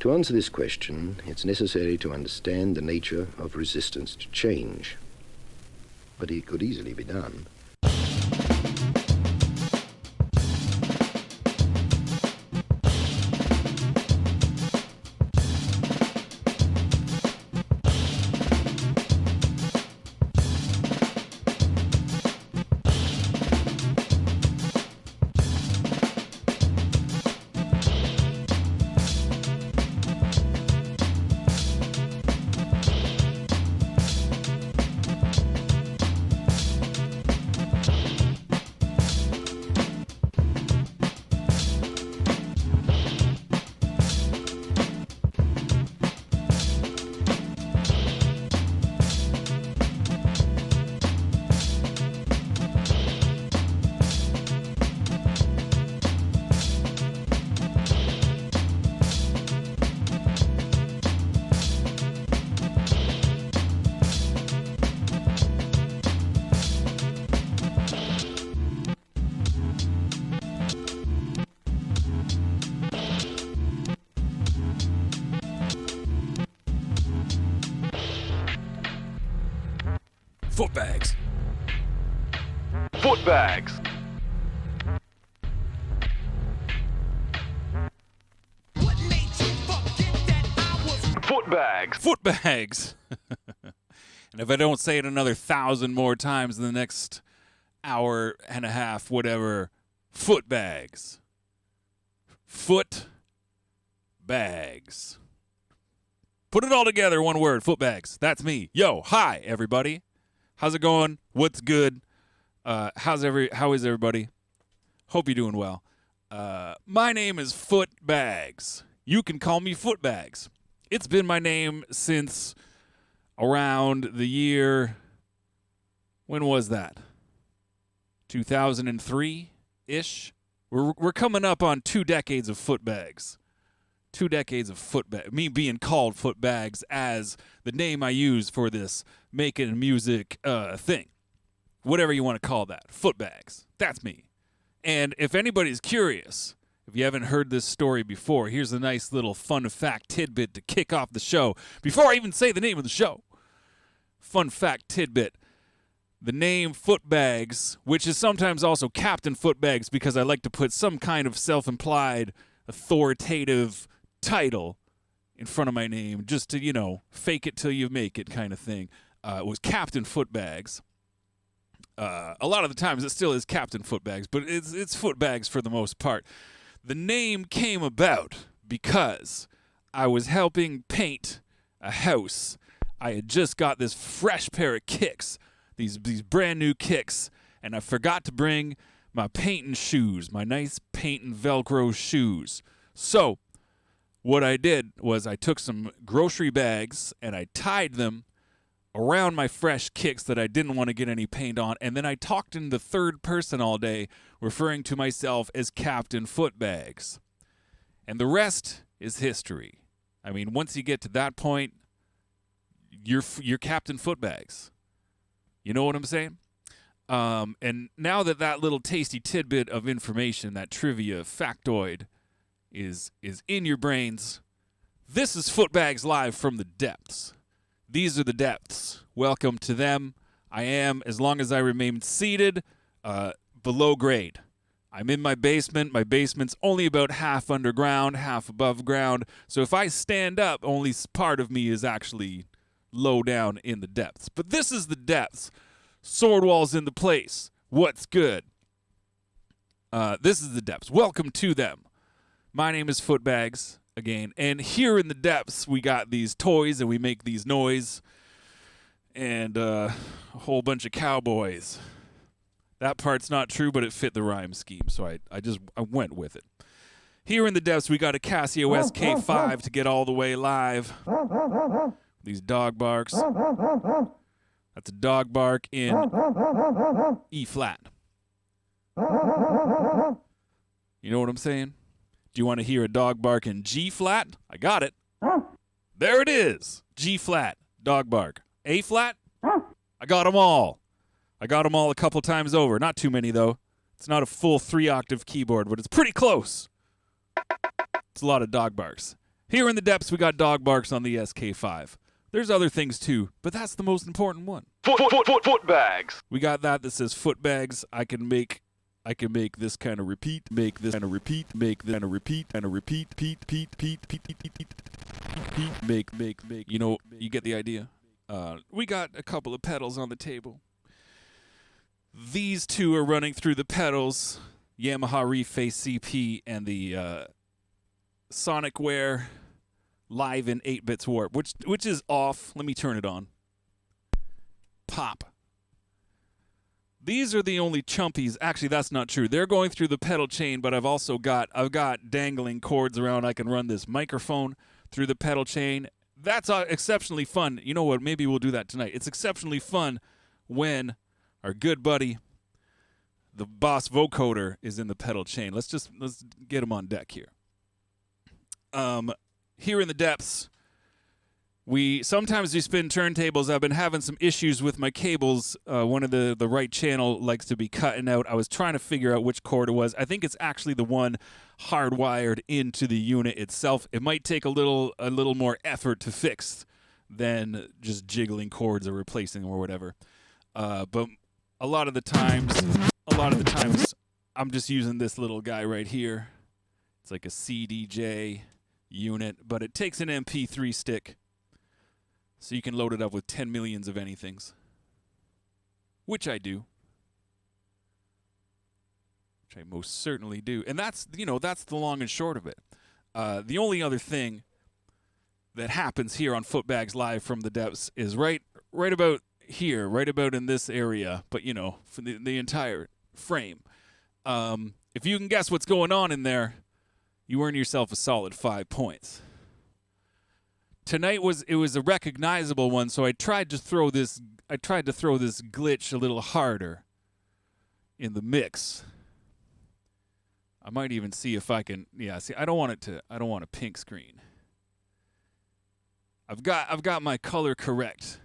To answer this question, it's necessary to understand the nature of resistance to change. But it could easily be done. Footbags. Footbags. Footbags. Footbags. And if I don't say it another 1,000 more times in the next hour and a half, whatever, footbags. Footbags. Put it all together, one word, footbags. That's me. Yo, hi, everybody. How's it going? What's good? How is everybody? Hope you're doing well. My name is Footbags. You can call me Footbags. It's been my name since around the year, when was that? 2003-ish? We're coming up on 2 decades of Footbags. 2 decades of Footbags. Me being called Footbags as the name I use for this making music thing. Whatever you want to call that. Footbags. That's me. And if anybody's curious, if you haven't heard this story before, here's a nice little fun fact tidbit to kick off the show. Before I even say the name of the show. Fun fact tidbit. The name Footbags, which is sometimes also Captain Footbags because I like to put some kind of self-implied, authoritative title in front of my name just to, fake it till you make it kind of thing. It was Captain Footbags. A lot of the times it still is Captain Footbags, but it's Footbags for the most part. The name came about because I was helping paint a house. I had just got this fresh pair of kicks, these brand new kicks, and I forgot to bring my painting shoes, my nice painting Velcro shoes. So what I did was I took some grocery bags and I tied them around my fresh kicks that I didn't want to get any paint on, and then I talked in the third person all day, referring to myself as Captain Footbags. And the rest is history. I mean, once you get to that point, you're Captain Footbags. You know what I'm saying? And now that little tasty tidbit of information, that trivia factoid, is in your brains, this is Footbags live from the depths. These are the depths. Welcome to them. I am, as long as I remain seated, below grade. I'm in my basement. My basement's only about half underground, half above ground. So if I stand up, only part of me is actually low down in the depths. But this is the depths. Sword walls in the place. What's good? This is the depths. Welcome to them. My name is Footbags. Again, and here in the depths, we got these toys and we make these noise and a whole bunch of cowboys. That part's not true, but it fit the rhyme scheme, so I went with it. Here in the depths, we got a Casio SK5 to get all the way live. These dog barks. That's a dog bark in E flat. You know what I'm saying? Do you want to hear a dog bark in G flat? I got it. There it is. G flat, dog bark. A flat? I got them all. I got them all a couple times over. Not too many, though. It's not a full 3-octave keyboard, but it's pretty close. It's a lot of dog barks. Here in the depths, we got dog barks on the SK5. There's other things too, but that's the most important one. Footbags. We got that says Footbags. I can make this kind of repeat, make this kind of repeat, make this kind of repeat, and a repeat, make. You know, you get the idea. We got a couple of pedals on the table. These two are running through the pedals, Yamaha Reface CP and the Sonicware Live in 8-bits Warp, which is off. Let me turn it on. Pop. These are the only chumpies. Actually, that's not true. They're going through the pedal chain, but I've got dangling cords around. I can run this microphone through the pedal chain. That's exceptionally fun. You know what? Maybe we'll do that tonight. It's exceptionally fun when our good buddy, the boss vocoder, is in the pedal chain. Let's get him on deck here. Here in the depths, sometimes we spin turntables. I've been having some issues with my cables. One of the right channel likes to be cutting out. I was trying to figure out which cord it was. I think it's actually the one hardwired into the unit itself. It might take a little more effort to fix than just jiggling cords or replacing or whatever. But a lot of the times, I'm just using this little guy right here. It's like a CDJ unit, but it takes an MP3 stick. So you can load it up with 10 millions of anythings. Which I do. Which I most certainly do. And that's the long and short of it. The only other thing that happens here on Footbags Live from the Depths is right about here, right about in this area, but for the entire frame. If you can guess what's going on in there, you earn yourself a solid 5 points. Tonight was a recognizable one, so I tried to throw this glitch a little harder in the mix. I might even see if I can. Yeah, see, I don't want a pink screen. I've got my color correct,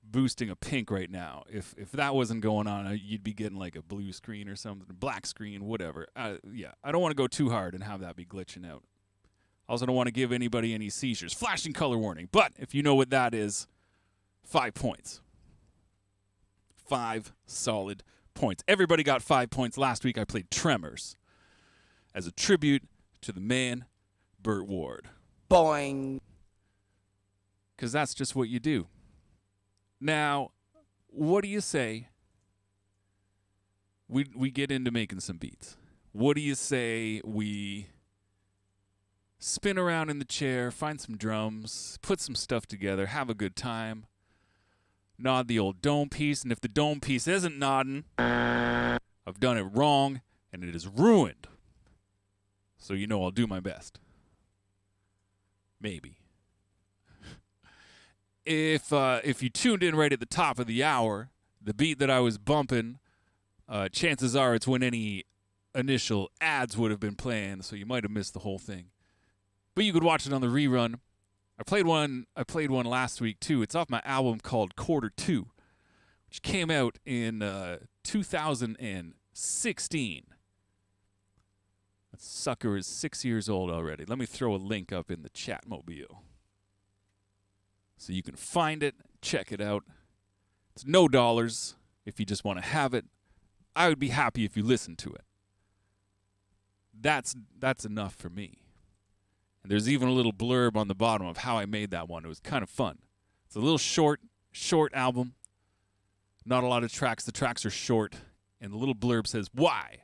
boosting a pink right now. If that wasn't going on, you'd be getting like a blue screen or something, black screen, whatever. Yeah, I don't want to go too hard and have that be glitching out. Also don't want to give anybody any seizures. Flashing color warning. But if you know what that is, 5 points. 5 solid points. Everybody got 5 points. Last week I played Tremors as a tribute to the man, Burt Ward. Boing. Because that's just what you do. Now, what do you say we get into making some beats? What do you say we spin around in the chair, find some drums, put some stuff together, have a good time, nod the old dome piece, and if the dome piece isn't nodding, I've done it wrong, and it is ruined. So I'll do my best. Maybe. If you tuned in right at the top of the hour, the beat that I was bumping, chances are it's when any initial ads would have been playing, so you might have missed the whole thing. But you could watch it on the rerun. I played one last week too. It's off my album called Quarter 2, which came out in 2016. That sucker is 6 years old already. Let me throw a link up in the chat mobile so you can find it, check it out. It's no dollars if you just want to have it. I would be happy if you listened to it. That's enough for me. And there's even a little blurb on the bottom of how I made that one. It was kind of fun. It's a little short album. Not a lot of tracks. The tracks are short. And the little blurb says, why?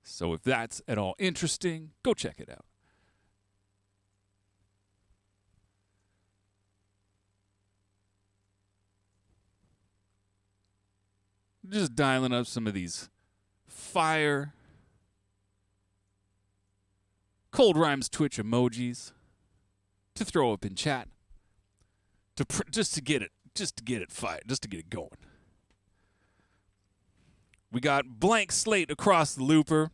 So if that's at all interesting, go check it out. Just dialing up some of these fire Cold Rhymes Twitch emojis to throw up in chat, just to get it fired, just to get it going. We got Blank Slate across the looper.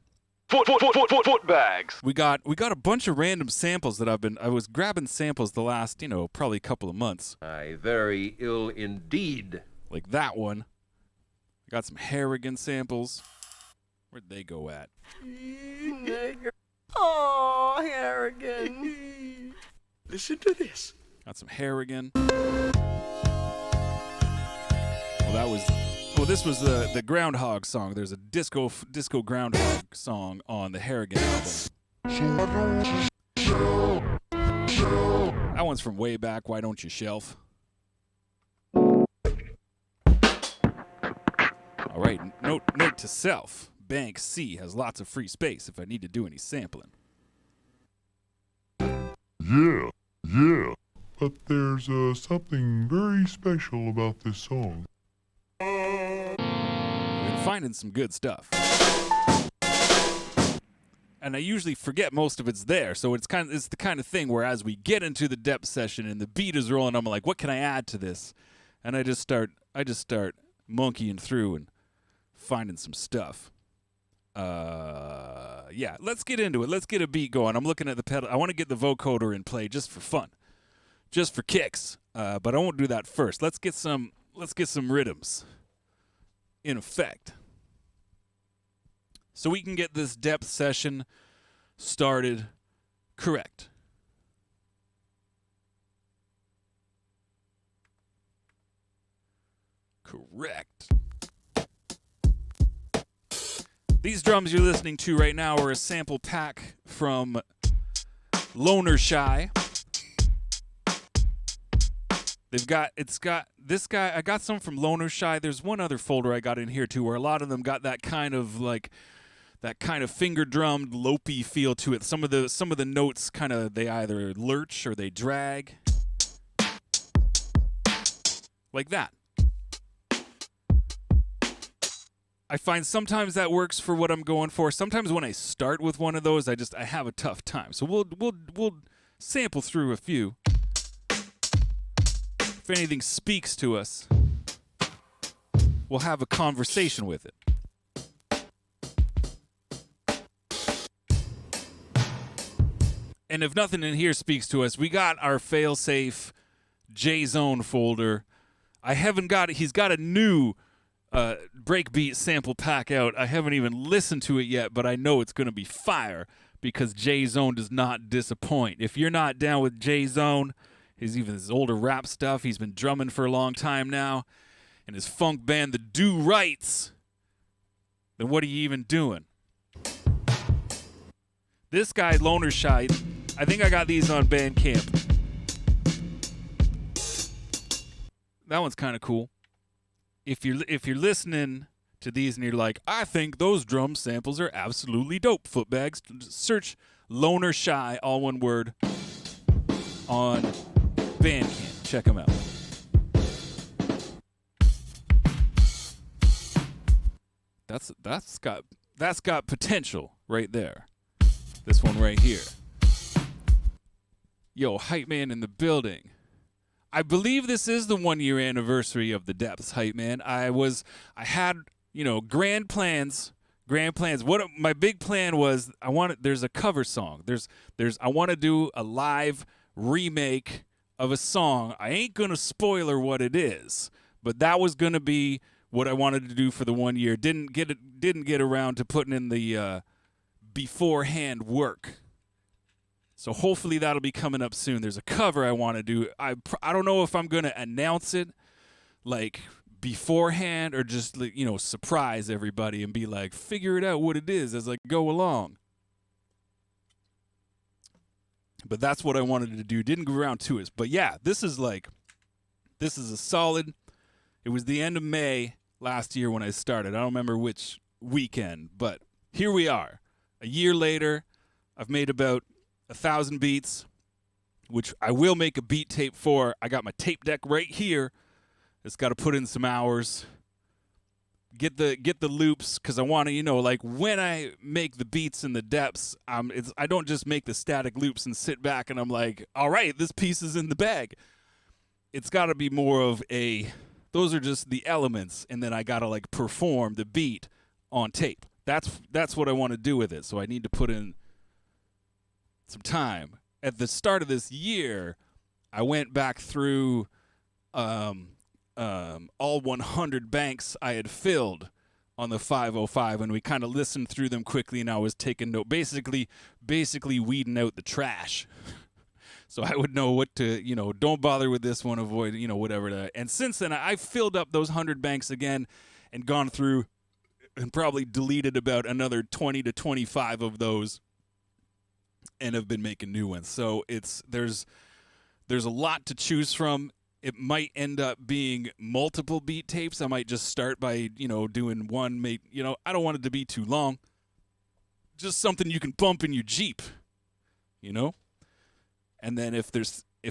Footbags. We got a bunch of random samples that I was grabbing samples the last, probably a couple of months. Aye, very ill indeed. Like that one. Got some Harrigan samples. Where'd they go at? Oh, Harrigan. Listen to this. Got some Harrigan. This was the Groundhog song. There's a disco Groundhog song on the Harrigan album. That one's from way back. Why don't you shelf? All right. Note to self. Bank C has lots of free space if I need to do any sampling. Yeah. But there's something very special about this song. We've been finding some good stuff. And I usually forget most of it's there, so it's the kind of thing where as we get into the depth session and the beat is rolling, I'm like, what can I add to this? And I just start monkeying through and finding some stuff. Yeah, let's get into it. Let's get a beat going. I'm looking at the pedal. I want to get the vocoder in play just for fun, just for kicks. But I won't do that first. Let's get some rhythms in effect, so we can get this depth session started correct. Correct. These drums you're listening to right now are a sample pack from Loner Shy. This guy, I got some from Loner Shy. There's one other folder I got in here too where a lot of them got that kind of finger drummed lopey feel to it. Some of the notes they either lurch or they drag. Like that. I find sometimes that works for what I'm going for. Sometimes when I start with one of those, I have a tough time. So we'll sample through a few. If anything speaks to us, we'll have a conversation with it. And if nothing in here speaks to us, we got our fail-safe J-Zone folder. He's got a new breakbeat sample pack out. I haven't even listened to it yet, but I know it's going to be fire because J-Zone does not disappoint. If you're not down with J-Zone, his older rap stuff, he's been drumming for a long time now, and his funk band, The Do Rights, then what are you even doing? This guy, Loner Shy, I think I got these on Bandcamp. That one's kind of cool. If you're listening to these and you're like, I think those drum samples are absolutely dope, Footbags, search Loner Shy, all one word, on Bandcamp. Check them out. That's got potential right there. This one right here. Yo, hype man in the building. I believe this is the 1 year anniversary of the Depths, hype man. I had, grand plans. What my big plan was, there's a cover song. I want to do a live remake of a song. I ain't gonna spoiler what it is, but that was gonna be what I wanted to do for the 1 year. Didn't get around to putting in the beforehand work. So hopefully that'll be coming up soon. There's a cover I want to do. I don't know if I'm gonna announce it like beforehand or just surprise everybody and be like, figure it out what it is as I go along. But that's what I wanted to do. Didn't go around to it. But yeah, this is a solid. It was the end of May last year when I started. I don't remember which weekend, but here we are. A year later, I've made about 1,000 beats, which I will make a beat tape for. I got my tape deck right here. It's got to put in some hours. Get the loops, because I want to, when I make the beats in the depths, I don't just make the static loops and sit back and I'm like, all right, this piece is in the bag. It's got to be more of those are just the elements, and then I got to perform the beat on tape. That's what I want to do with it, so I need to put in some time. At the start of this year, I went back through all 100 banks I had filled on the 505, and we kind of listened through them quickly, and I was taking note, basically weeding out the trash. So I would know what to, don't bother with this one, avoid, whatever. And since then, I filled up those 100 banks again and gone through and probably deleted about another 20 to 25 of those and have been making new ones. So there's a lot to choose from. It might end up being multiple beat tapes. I might just start by, doing one, I don't want it to be too long. Just something you can bump in your Jeep, And then if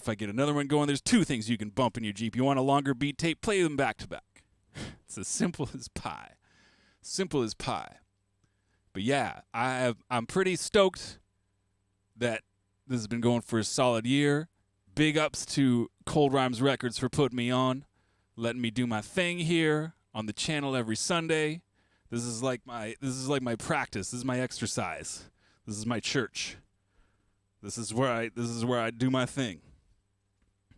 I get another one going, there's two things you can bump in your Jeep. You want a longer beat tape, play them back to back. It's as simple as pie. Simple as pie. But yeah, I'm pretty stoked that this has been going for a solid year. Big ups to Cold Rhymes Records for putting me on, letting me do my thing here on the channel every Sunday. This is like my practice. This is my exercise. This is my church. This is where I do my thing.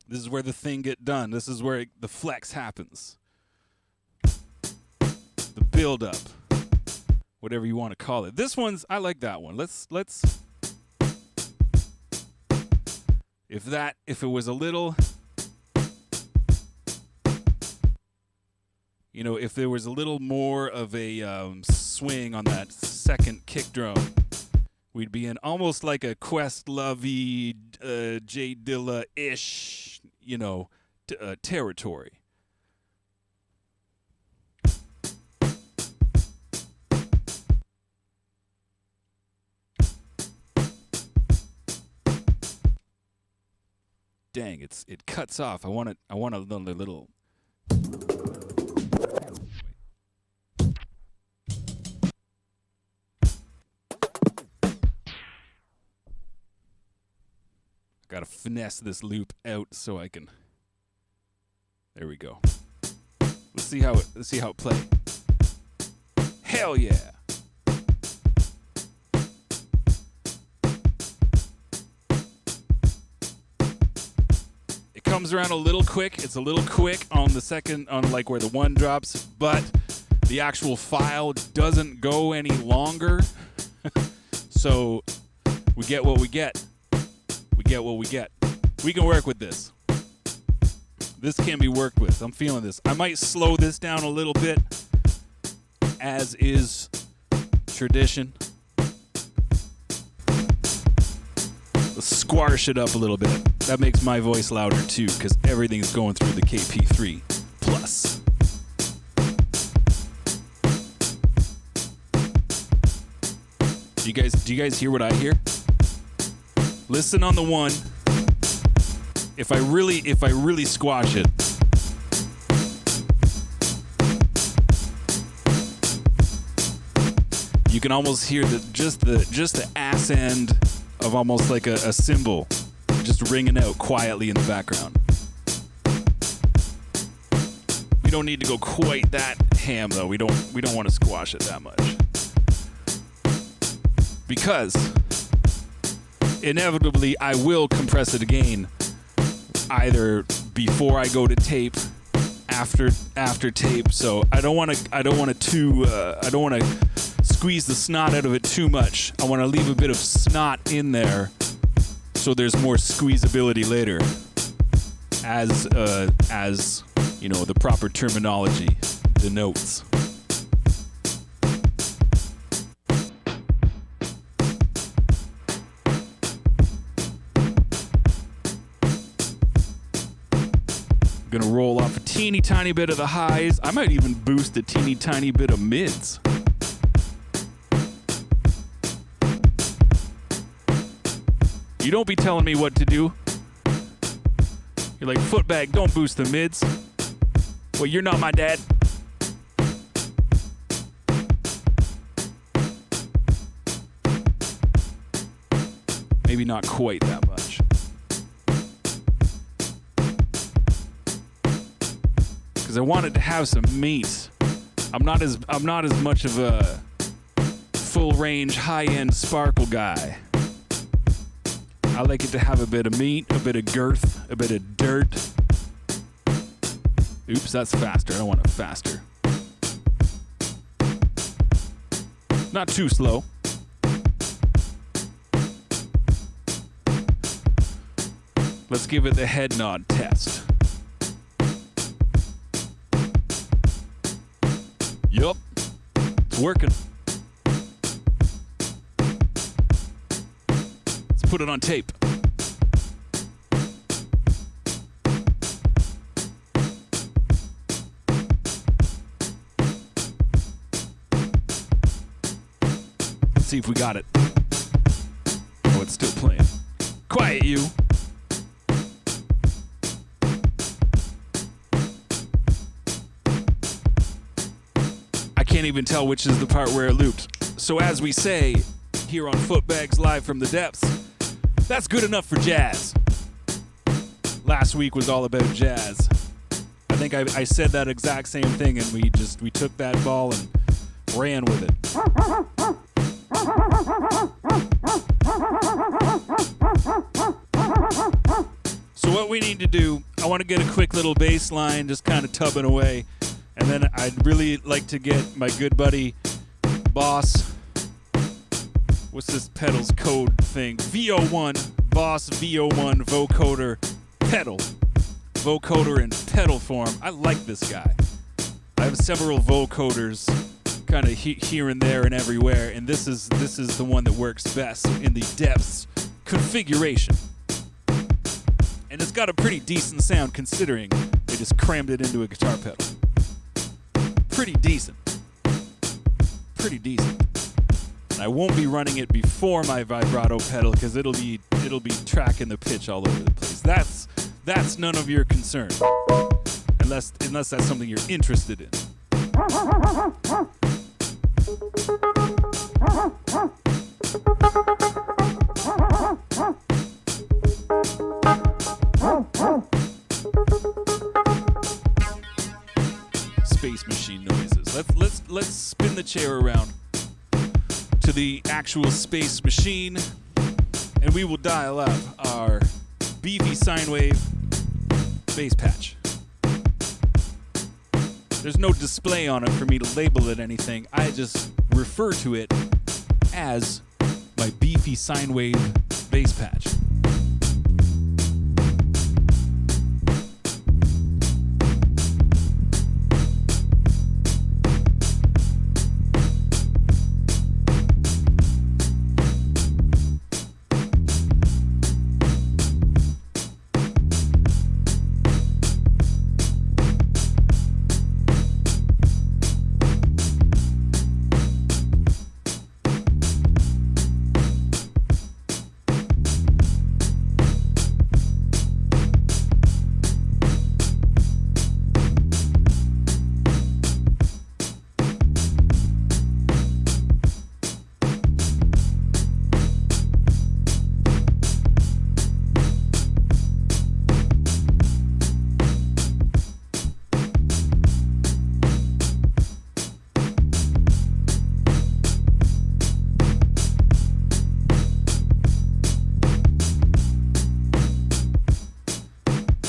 This is where the thing get done. This is where the flex happens. The build up. Whatever you want to call it. This one's, I like that one. Let's if it was a little, if there was a little more of a swing on that second kick drum, we'd be in almost like a Questlove-y, J Dilla-ish, territory. Dang, it cuts off. I want another little. Gotta finesse this loop out so I can. There we go. Let's see how it plays. Hell yeah! It comes around a little quick. It's a little quick on the second, on like where the one drops, but the actual file doesn't go any longer. So we get what we get. We get what we get. We can work with this. This can be worked with. I'm feeling this. I might slow this down a little bit, as is tradition. Let's squash it up a little bit. That makes my voice louder too, because everything's going through the KP3 Plus. Do you guys hear what I hear? Listen on the one. If I really squash it. You can almost hear just the ass end of almost like a cymbal just ringing out quietly in the background. We don't need to go quite that ham though. We don't want to squash it that much. Because inevitably I will compress it again, either before I go to tape, after tape. So I don't want to squeeze the snot out of it too much. I want to leave a bit of snot in there so there's more squeezability later, as the proper terminology denotes. I'm gonna roll off a teeny tiny bit of the highs. I might even boost a teeny tiny bit of mids. You don't be telling me what to do. You're like, Footbag, don't boost the mids. Well, you're not my dad. Maybe not quite that much. Because I wanted to have some meat. I'm not as much of a full range, high end sparkle guy. I like it to have a bit of meat, a bit of girth, a bit of dirt. Oops, that's faster. I don't want it faster. Not too slow. Let's give it the head nod test. Yup, it's working. Let's put it on tape. Let's see if we got it. Oh, it's still playing. Quiet, you. I can't even tell which is the part where it looped. So as we say here on Footbags Live from the Depths, that's good enough for jazz. Last week was all about jazz. I think I said that exact same thing, and we took that ball and ran with it. So what we need to do, I want to get a quick little bass line just kind of tubbing away. And then I'd really like to get my good buddy, Boss, what's this pedals code thing? VO1, Boss VO1 vocoder pedal. Vocoder in pedal form. I like this guy. I have several vocoders kind of here and there and everywhere, and this is the one that works best in the Depths configuration. And it's got a pretty decent sound considering they just crammed it into a guitar pedal. Pretty decent. Pretty decent. And I won't be running it before my vibrato pedal because it'll be tracking the pitch all over the place. That's none of your concern. Unless that's something you're interested in. Space machine noises. Let's spin the chair around to the actual space machine, and we will dial up our beefy sine wave bass patch. There's no display on it for me to label it anything. I just refer to it as my beefy sine wave bass patch.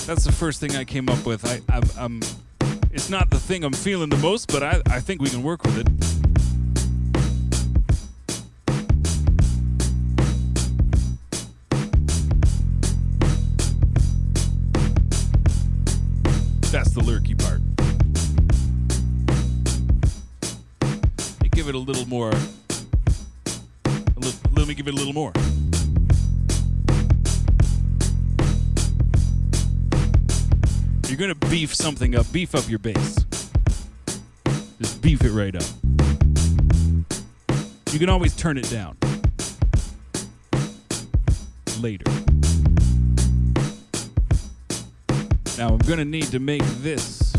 That's the first thing I came up with. I'm it's not the thing I'm feeling the most, but I think we can work with it. That's the lurky part. Let me give it a little more. Let me give it a little more. You're gonna beef something up, beef up your bass. Just beef it right up. You can always turn it down later. Now I'm gonna need to make this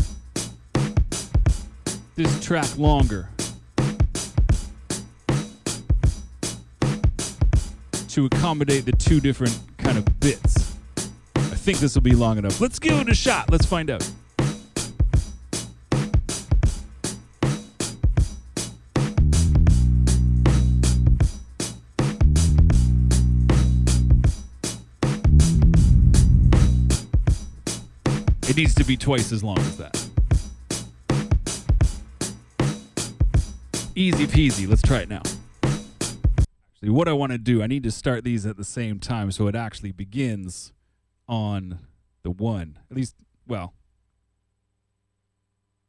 track longer to accommodate the two different kind of bits. I think this will be long enough. Let's give it a shot. Let's find out. It needs to be twice as long as that. Easy peasy. Let's try it now. See, what I want to do, I need to start these at the same time so it actually begins on the one. At least, well.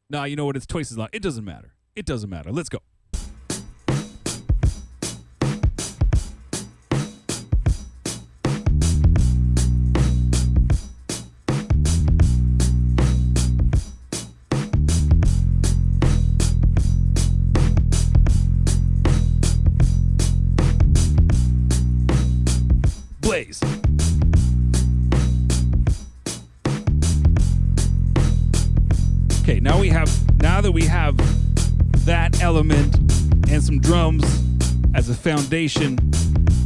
Nah, you know what? It's twice as long. It doesn't matter. It doesn't matter. Let's go. Blaze. Okay, now that we have that element and some drums as a foundation,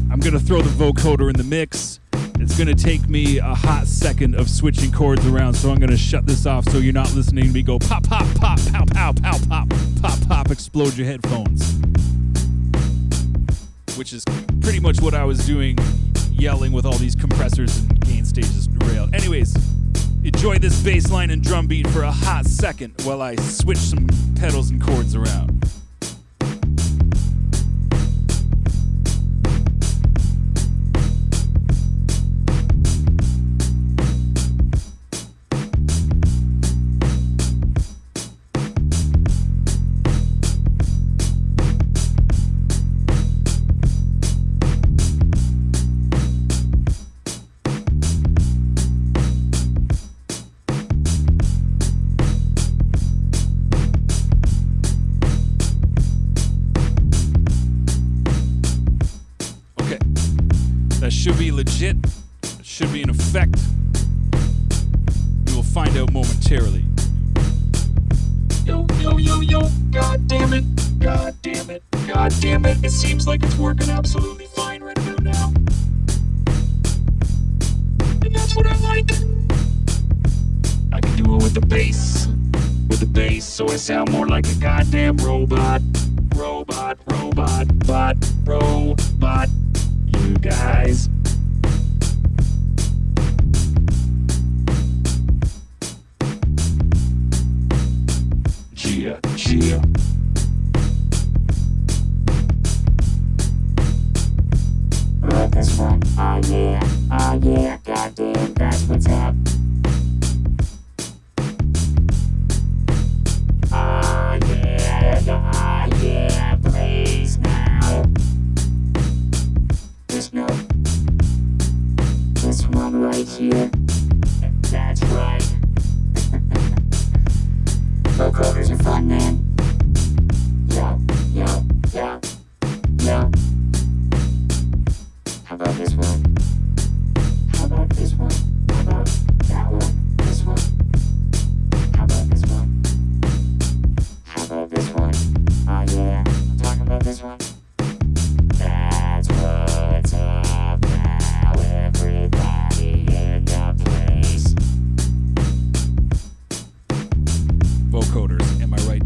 I'm gonna throw the vocoder in the mix. It's gonna take me a hot second of switching chords around, so I'm gonna shut this off so you're not listening to me go pop, pop, pop, pow, pow, pow, pop, pop, pop, explode your headphones. Which is pretty much what I was doing, yelling with all these compressors and gain stages derailed. Anyways, enjoy this bass line and drum beat for a hot second while I switch some pedals and chords around. Should be legit, should be in effect. We will find out momentarily. Yo, yo, yo, yo, god damn it, god damn it, god damn it. It seems like it's working absolutely fine right about now. And that's what I like. I can do it with the bass, so I sound more like a goddamn robot. Robot, you guys. Cheer. Rock this one, oh yeah, goddamn, that's what's up. Oh yeah, please now. This note, this one right here, that's right. Vocoders are fun, man. Yo. How about this one? How about this one? How about that one? This one? How about this one? How about this one? Oh yeah, I'm talking about this one. That's what's up now, everybody in the place. Vocoders, am I right?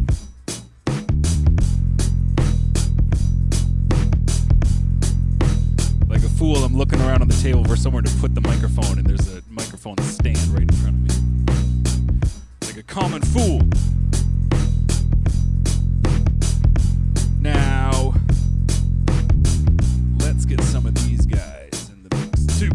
Like a fool, I'm looking around on the table for somewhere to put the microphone, and there's a microphone stand right in front of me. Like a common fool. Now, let's get some of these guys in the mix too.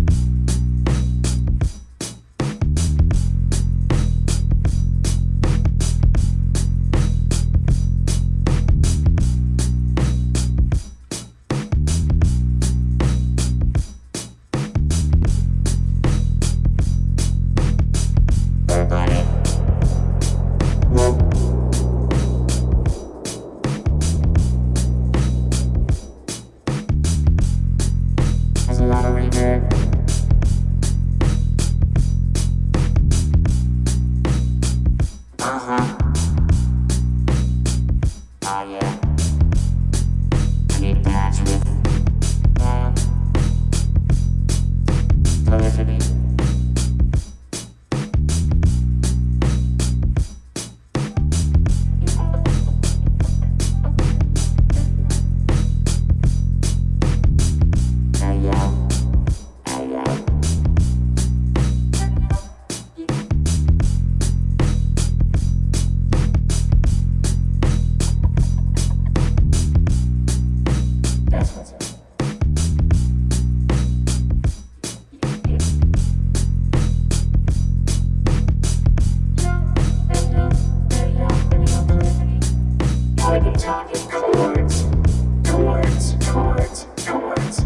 talking chords, chords, chords, chords.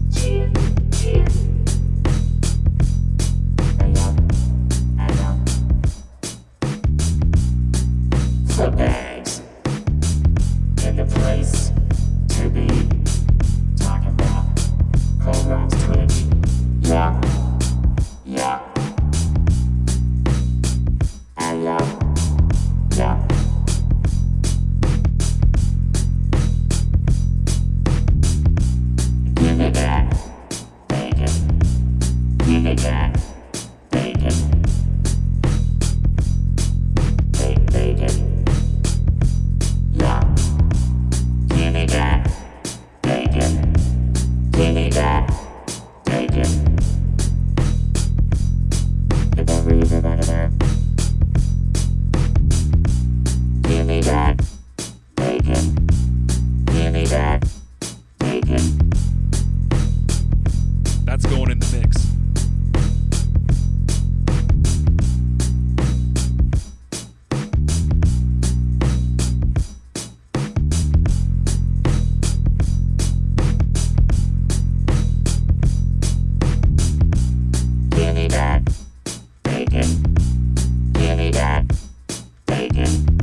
G, G. Hello. Footbags in the place to be. Talking about Cold Rocks Twitch. Yeah. Yeah. Hello. Yeah. Give me that bacon. Give me that bacon. Bacon. Yeah. Give me that bacon. Give me that bacon. Get that reverb out of there. Give me that bacon. Give me that bacon. That's going in the mix. Give me that bacon. Give me that bacon.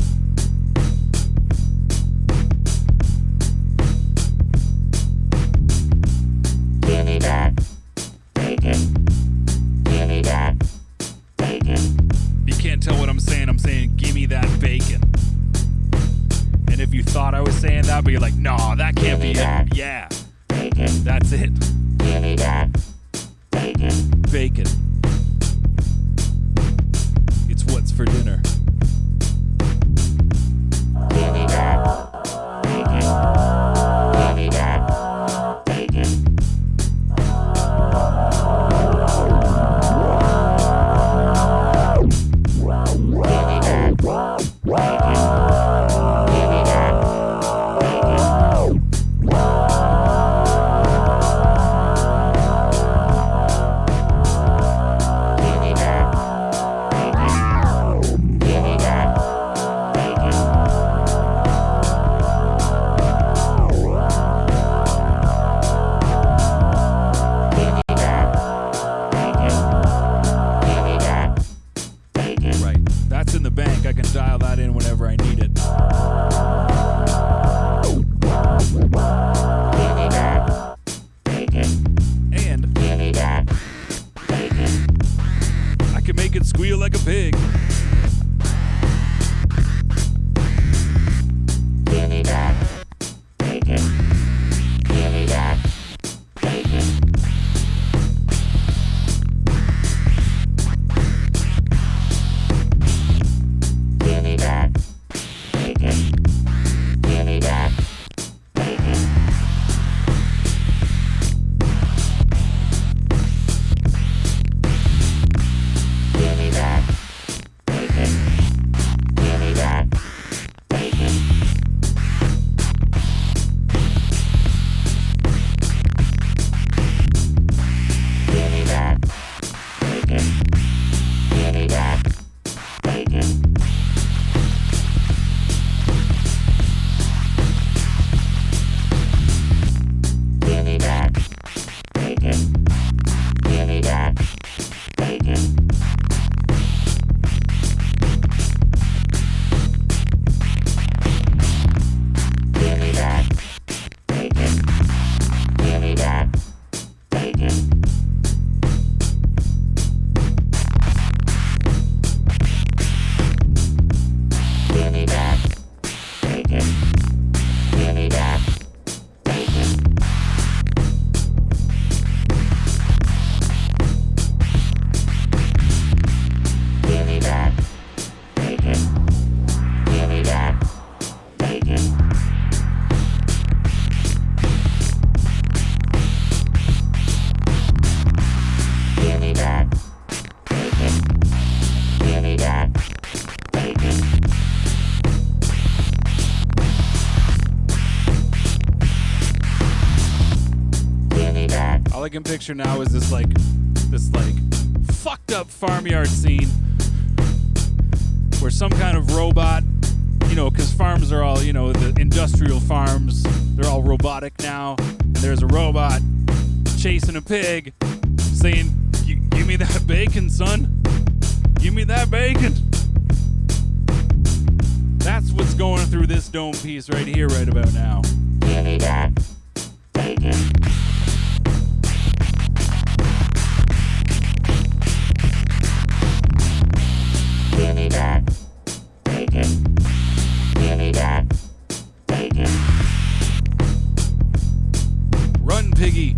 Give me that bacon. Give me that bacon. You can't tell what I'm saying give me that bacon. And if you thought I was saying that, but you're like, no, that can't be it. Yeah, Bacon. that's it. Give me that bacon. Bacon. It's what's for dinner. Give me that bacon. Give me that bacon. Give me that bacon. Give me that bacon. Give me that bacon. Give me that bacon. Give me that bacon. Give me that bacon. Right. That's in the bank. I can dial that in whenever I need it. Give me that bacon. And Give me that bacon. I can make it squeal like a pig. Give me that bacon. Give me that bacon. Give me that bacon. Give me that bacon. Give me that bacon. Give me that bacon. Give me that bacon. Give me that bacon. Give me that bacon. Give me that bacon. Give me that bacon. Give me that bacon. Give me that bacon. Give me that bacon. Give me that bacon. Give me that bacon. Give me that bacon. Give me that bacon. Give me that. All I can picture now is this like fucked up farmyard scene where some kind of robot because farms are all, the industrial farms, they're all robotic now. And there's a robot chasing a pig saying, give me that bacon, son. Give me that bacon. That's what's going through this dome piece right here, right about now. Give me that bacon. Give me that bacon. Give me that bacon. Run, piggy.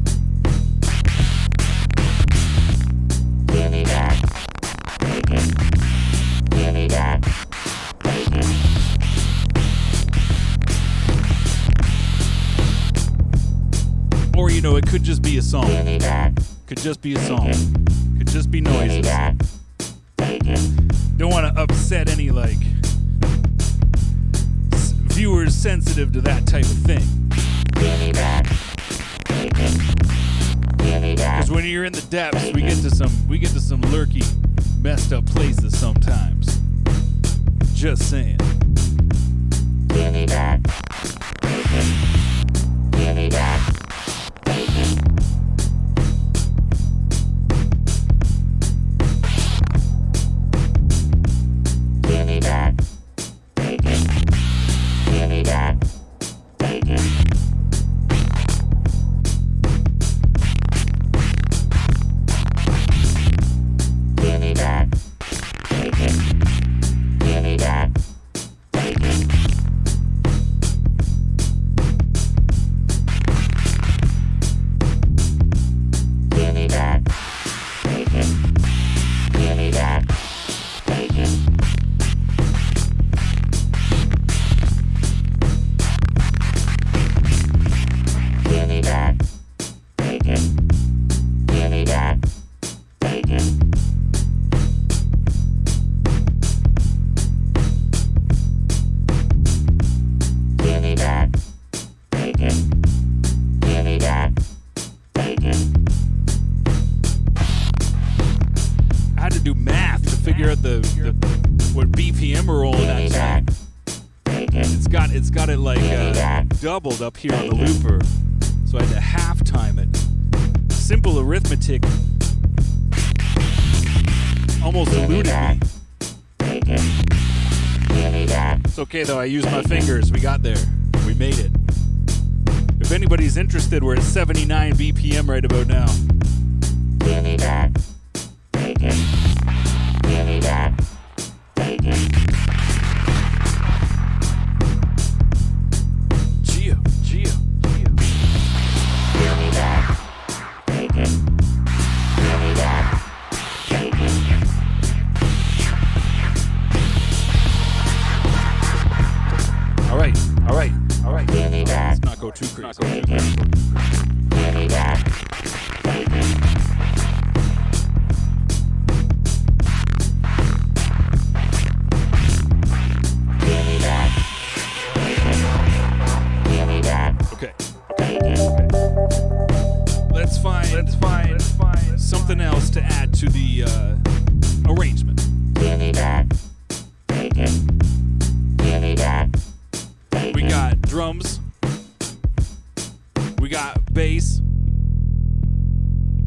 Give me that bacon. Give me that bacon. Or, it could just be a song. Give me that. Could just be a song. Could just be Give me noises. that bacon. Don't want to upset any, viewers sensitive to that type of thing. Give me that bacon. Give me that. Because when you're in the depths, we get to some lurky, messed up places sometimes. Just saying. Give me that bacon. Give me that bacon. Give me that bacon. Give me that bacon. Give me that bacon. Give me that bacon. Give me that bacon. Give me that bacon. Give me that bacon. Give me that bacon. Give me that bacon. Give me that bacon. I had to do math to figure out what BPM we're rolling at tonight. It's got it doubled up here on the looper, so I had to half time it. Simple arithmetic almost eluded me. It's okay though, I used my fingers. We got there. We made it. If anybody's interested, we're at 79 BPM right about now. Give me that bacon. Give me that bacon. Gia. Give me that bacon. Give me that bacon. All right. Give me that. Let's not go too crazy. Give me that bacon. Give me that bacon. Give me that Okay. bacon. Let's find something else to add to the arrangement. Give me that bacon. Give me that bacon. We got drums. We got bass.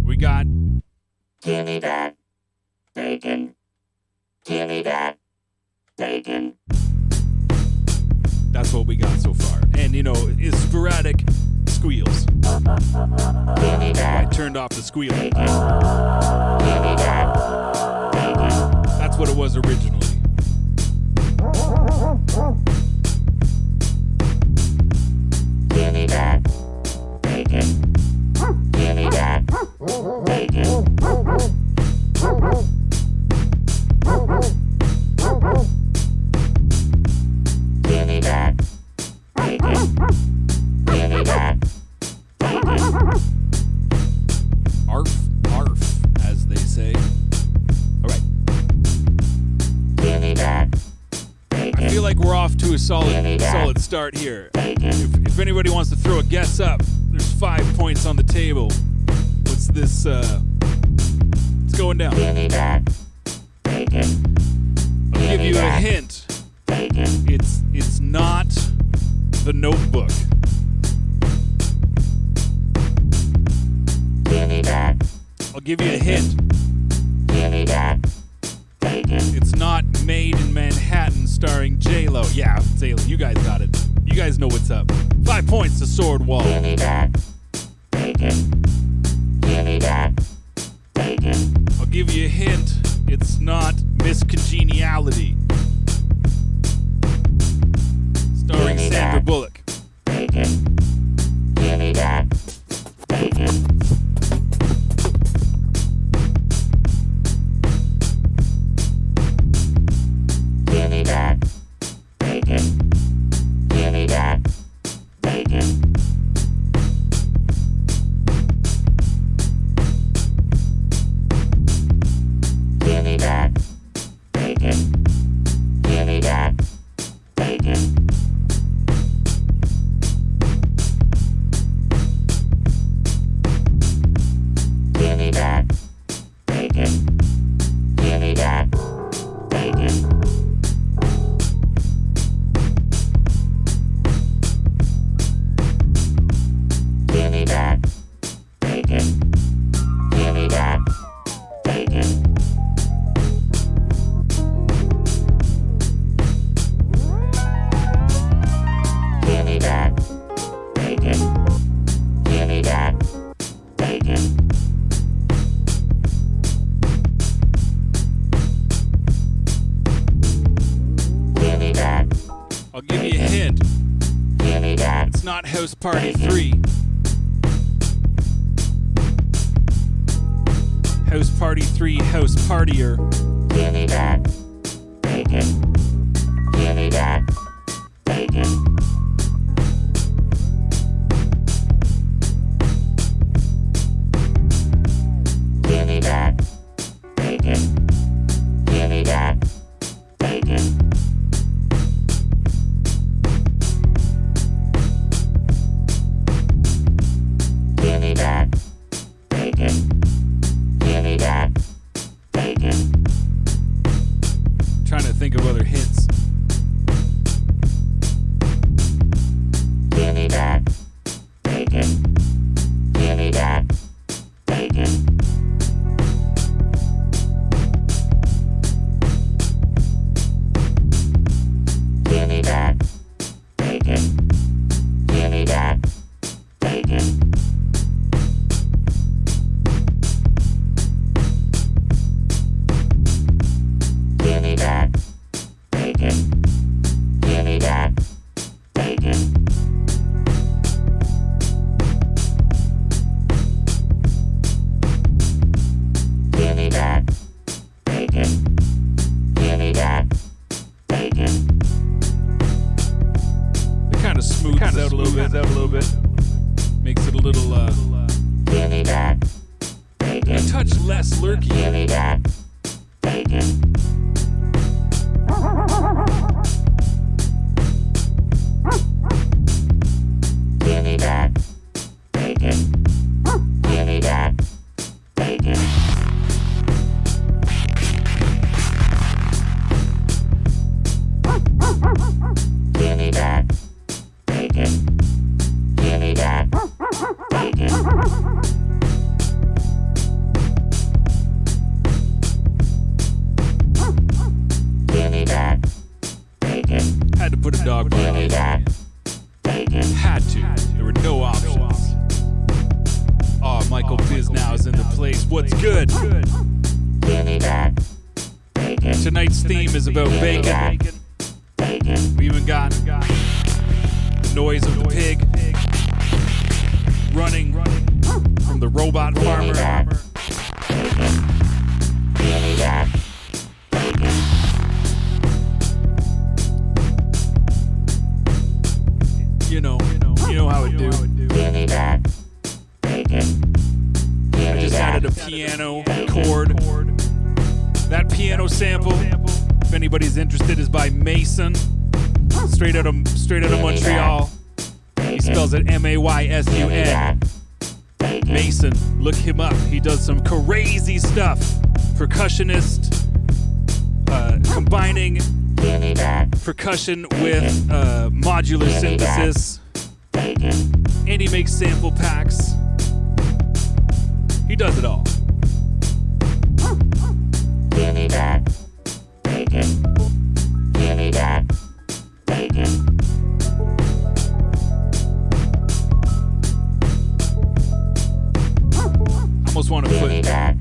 We got Give me that bacon. Give me that bacon. that's what we got so far. And is sporadic squeals. Give me I that. turned off the squealing. Give me that bacon. That's what it was originally. Give me that bacon. Give me that bacon. Give me that bacon. Give me that bacon. Arf, as they say. All right. Give me that bacon. I feel like we're off to a solid start here. If anybody wants to throw a guess up, there's 5 points on the table. What's this? It's going down. Give me that bacon. I'll give you a hint. Bacon. It's The Notebook. Give me that. I'll give you a hint. Give me that. It's not Made in Manhattan starring J-Lo. Yeah, J-Lo, you guys got it. You guys know what's up. 5 points to Sword Wall. Give me that. Give me that. I'll give you a hint. It's not Miss Congeniality. Starring Sandra Bullock. Give me that. Give me that. Give me that. Give me that. Give me that. Give me that. Give me that. Give me that. Give me that. Give me that. Give me that. Give me that. I'll give you a hint. Give me that. It's not House Party 3. House Party 3, House Partier. Give me that. Give me that. Give me that. Give me that. Give me that. Give me that. Trying to think of other hits. Give me that. Give me that. Give me that. Give me that. Give me that. Give me that. Give me that. Give me that. It kind of smooths out a little bit. Makes it a little, Give me that. a touch less lurky. Give me that. Give me that. Give me that. Give me that. Give me that. Give me that. Had to put a dog Give me in. that. Had to. There were no options. Oh, Michael Biznow's in the place. What's good? Give me that. Tonight's theme is about bacon. We even got the noise of the pig running from the robot farmer. Give me that. You know how it do. Give me that. I just added a piano chord. That piano sample, if anybody's interested, is by Mason, straight out of Montreal. He spells it Maysun. Mason, look him up. He does some crazy stuff. Percussionist, combining percussion with modular synthesis, and he makes sample packs. He does it all. Give me that bacon. Give me that bacon. I almost want to Give me that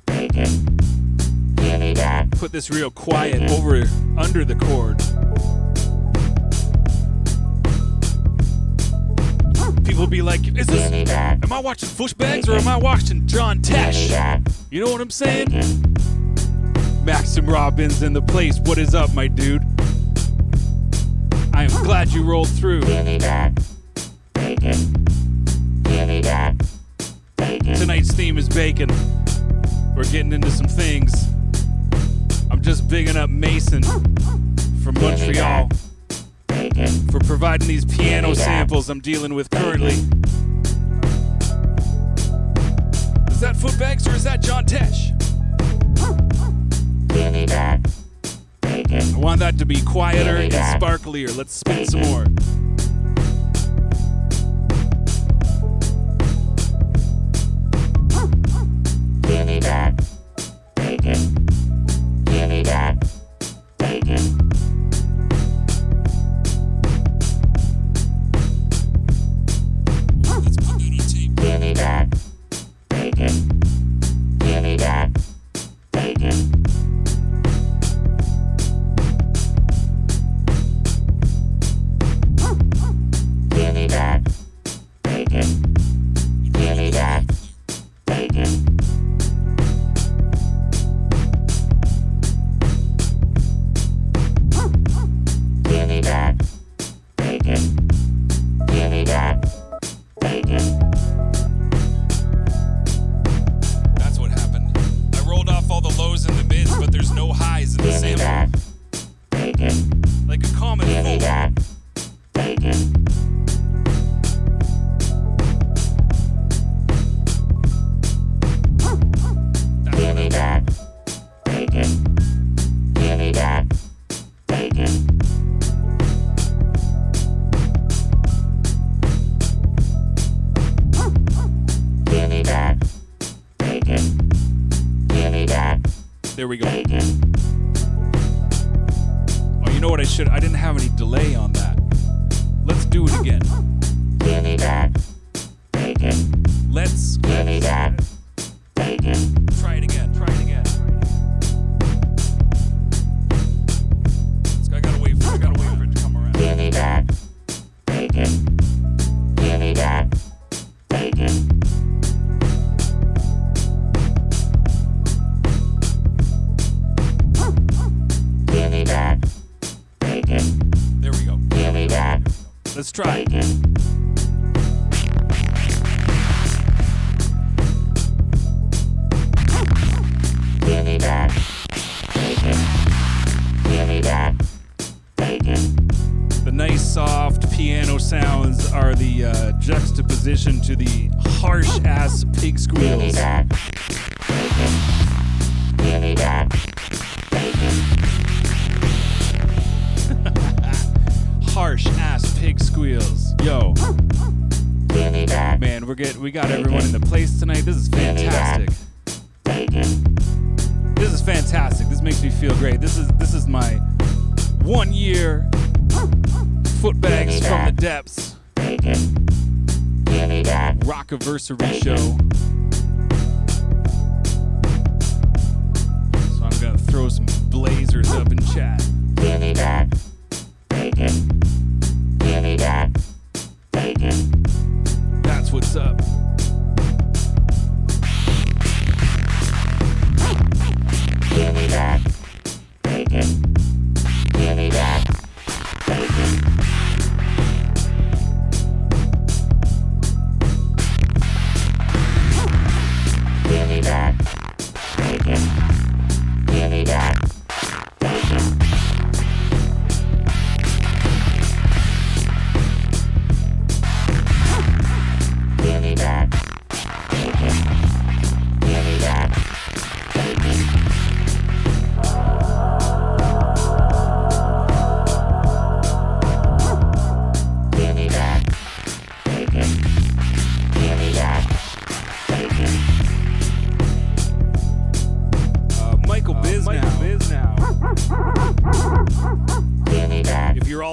bacon. Give me that. put this real quiet over under the chord. People be like, is this, am I watching Footbags or am I watching John Tesh? You know what I'm saying? Maxim Robbins in the place. What is up, my dude? I am glad you rolled through. Give me that bacon. Give me that bacon. Tonight's theme is bacon. We're getting into some things. I'm just bigging up Mason from Montreal for providing these piano samples I'm dealing with currently. Is that Footbags or is that John Tesh? Give me that bacon. I want that to be quieter and sparklier. Let's spin some more. Give me that bacon. Give me that bacon. Let's put that on tape. Give me that bacon. Give me that bacon. Give me that bacon. Give me that bacon. Give me that bacon. Give me that bacon. That's what happened. I rolled off all the lows and the mids, but there's no highs in the Give me that sample. bacon. Like a common Give me fool. that bacon. That's Give what me happened. that bacon. Give me that bacon. Give me that bacon. Give me that There we go. bacon. Oh, you know what I should? I didn't have any delay on that. Let's do it again. Give me that bacon. Let's Give me that bacon. try it again. Try it again. I gotta wait for it to come around. Give me that bacon. Give me that bacon. Give me that bacon. There we go. Give me that Let's try. bacon. Give me that bacon. Give me that bacon. The nice soft piano sounds are the juxtaposition to the harsh ass pig Give me squeals. that bacon. Give me that bacon. Harsh ass pig squeals. Yo, Give me that man, we got everyone in the place tonight. This is fantastic. bacon. This is fantastic. This makes me feel great. This is my 1 year Footbags from the depths Bacon. Give me that rockiversary show. So I'm gonna throw some blazers up in chat. Give me that bacon. Give me that bacon. That's what's up. Give me that bacon. Give me that bacon. Give me that bacon. Give me that bacon.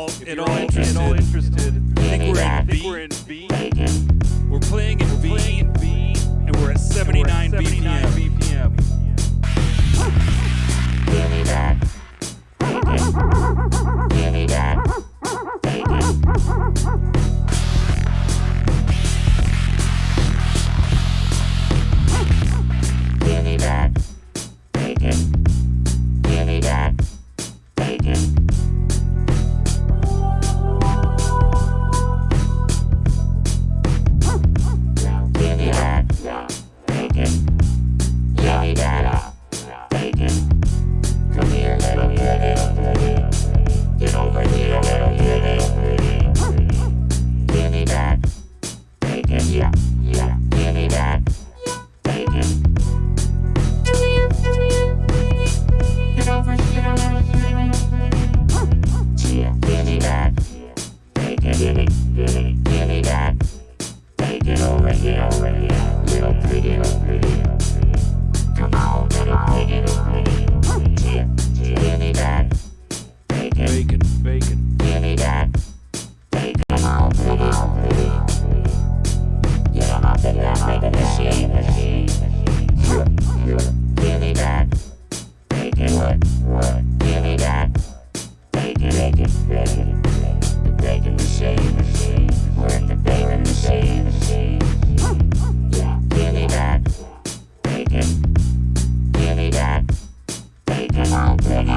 all interested, I think we're in B. We're playing in B, and we're at 79 BPM. Give me that. Give me that. Give me that. Take it. Give me that. Take it. Give me that. Take it. Give me that. Take it. Come here, little kitty. Get over here, little kitty. Give me that. Take it. Yeah. Give me that. Take it. Get over here, little kitty. Yeah. Give me that. Take it. Give me that. Take it over here, little pretty. Come on, little pretty. Yeah. Give me that. Take it. Bacon. Give me that. Take it. Come on, pretty. Get on up in that like a machine. Give me that. Take it. What? Give me that. Take it. The bacon machine. We're in the bacon machine. Yeah. Give me that. Take it. Give me that. Take it. Come on, pretty.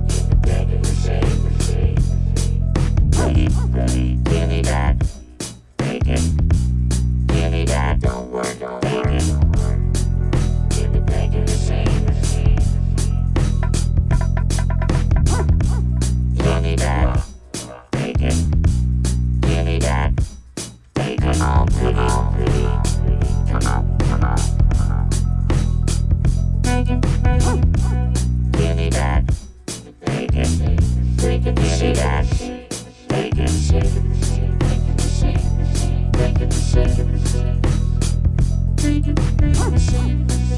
Get the bacon machine. Pretty. Give me that. Take it. Give me that. Don't worry. Give the bacon machine. Give me that. Take it. Give me that. Take it. Come on, pretty. Come on. Take it. Give me that. Take it. Take it. See that. Take it.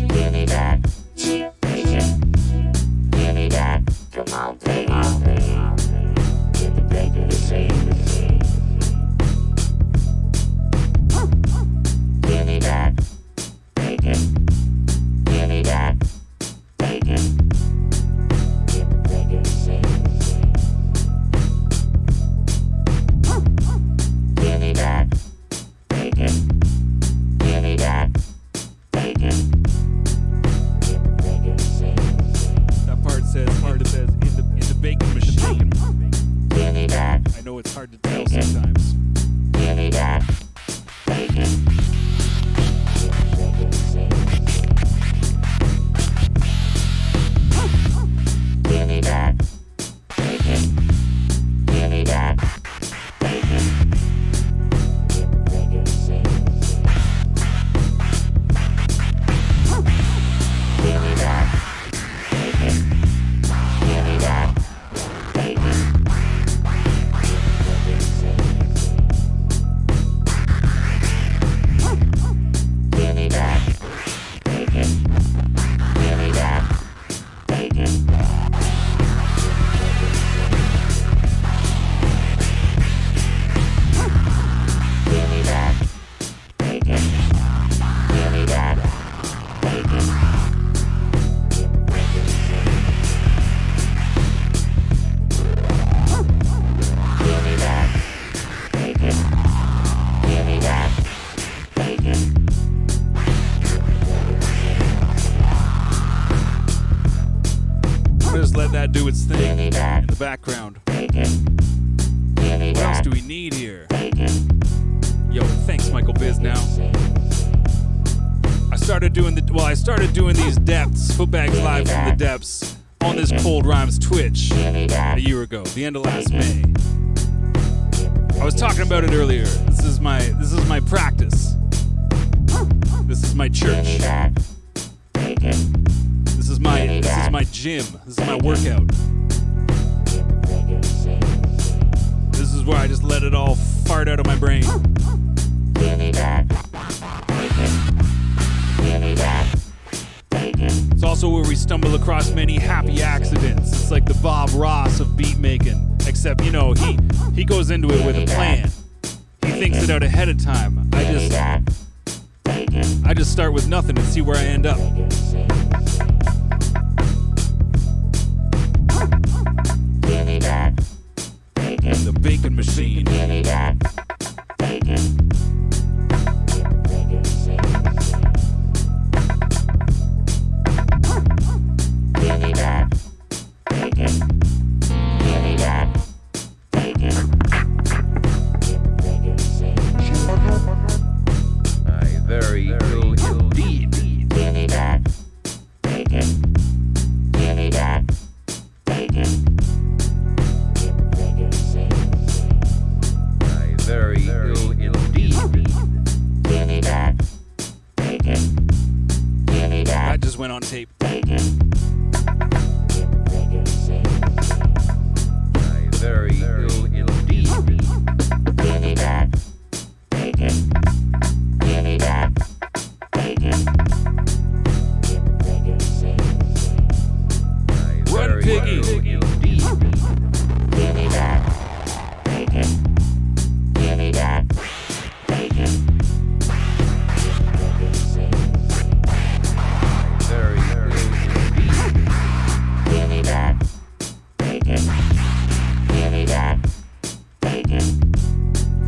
Give me that. Give me that. Come on, baby. Get the bacon machine. Give me that. Take it. Give me that. Take it. Get the bacon machine. Give me that. Take it. Give me that. Take it. Get the bacon machine. That part says in the bacon machine. Give me that. I know it's hard to tell sometimes. Give me that. Take it. Get the bacon machine. Give me that. Take it. Give me that. Take it. Get the bacon machine. Give me that. Take it. Give me that. Take it. Give me that. Take it. Give me that. Take it. Give me that. Take it. Give me that. Take it. Give me that. Take it. Give me that. Take it. We'll just let that do its Give thing me in that. the background. Take it. Give me What else that. do we need here? Take it. Yo, thanks, Michael Biz. Now, I started doing these depths, Footbags live from the depths, on this Cold Rhymes Twitch a year ago, the end of last May. I was talking about it earlier. This is my practice. This is my church. This is my gym. This is my workout. This is where I just let it all fart out of my brain. It's also where we stumble across many happy accidents. It's like the Bob Ross of beatmaking. Except, you know, he goes into it with a plan. He thinks it out ahead of time. I just start with nothing and see where I end up. The bacon machine. Very ill indeed. Very ill indeed. That just went on tape. Very ill indeed. Run, piggy.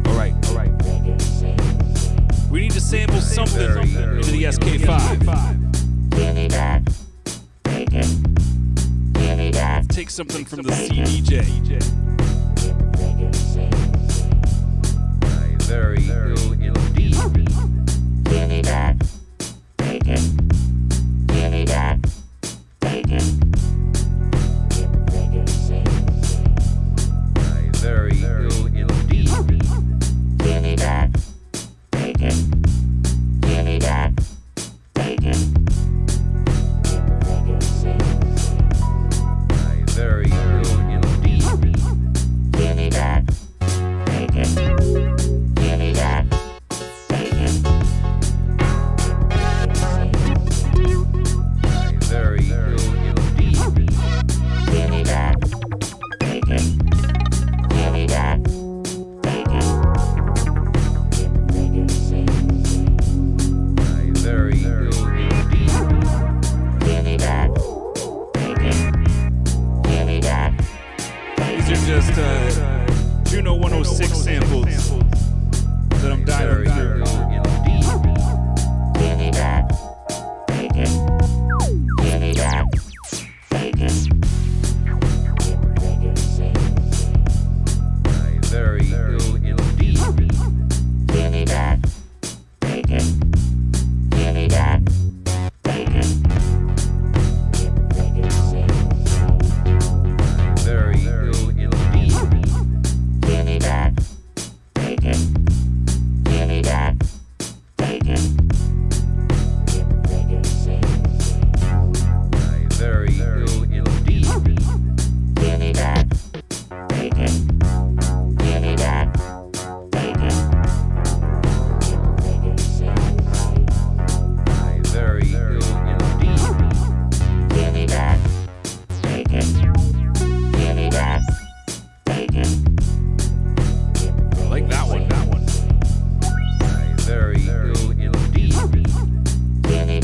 All right. We need to sample something into the SK5. Take something from the CDJ. Very ill indeed. Very ill indeed. Very ill indeed. Very ill indeed. Very ill indeed. These are just Juno 106 samples that I'm Very dialing through. ill indeed. Very ill indeed. Very ill indeed. Very ill indeed. Very ill indeed. I like that one. Very ill indeed. Very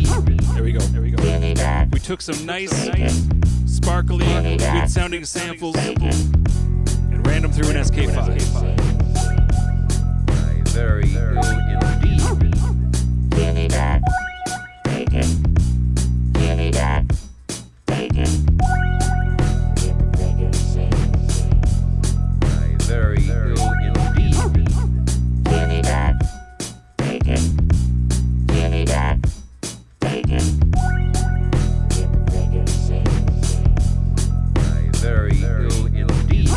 ill indeed. There we go. We took some nice, sparkly, good sounding samples and ran them through an SK5. Very ill indeed. Very ill indeed. Very ill indeed.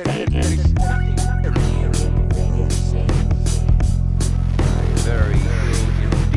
Very ill indeed. Very very ill indeed.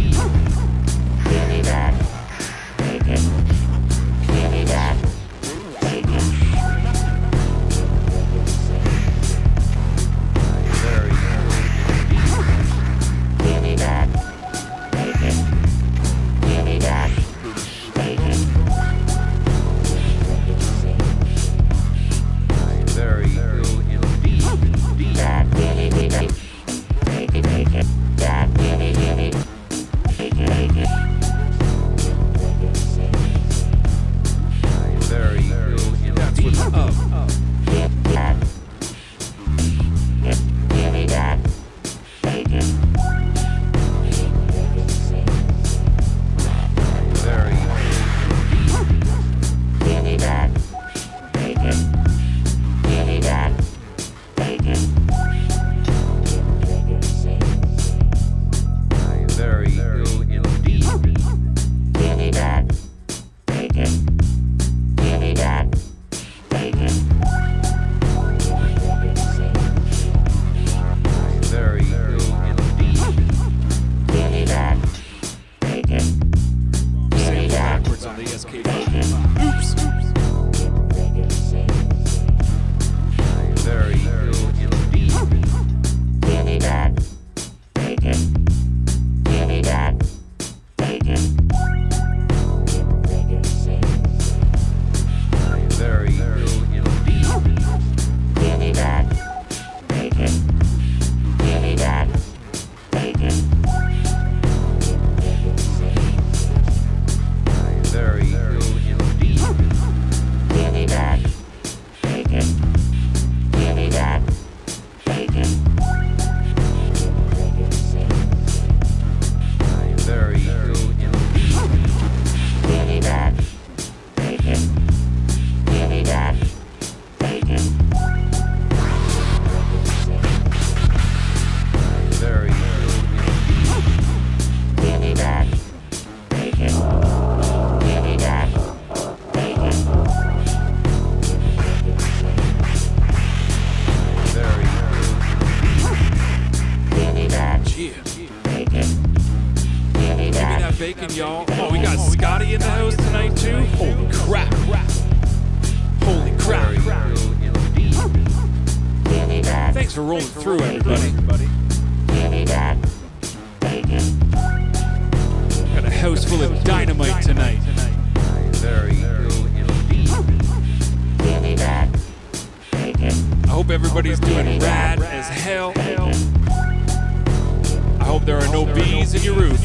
Very ill indeed. That's what's up. Very very ill indeed. Very ill indeed. Sample backwards on the SK5. Oops. Very ill indeed. Very ill indeed. Very ill indeed. Very ill indeed. Very ill indeed. Very ill Yeah. Give me that bacon, y'all. Oh, we got Scotty in the house tonight, too? Holy crap. Holy crap. Very ill indeed. Thanks for rolling through, everybody. Got a house full of dynamite tonight. Very ill indeed. I hope everybody's doing rad as hell. I hope there are no bees in your roof.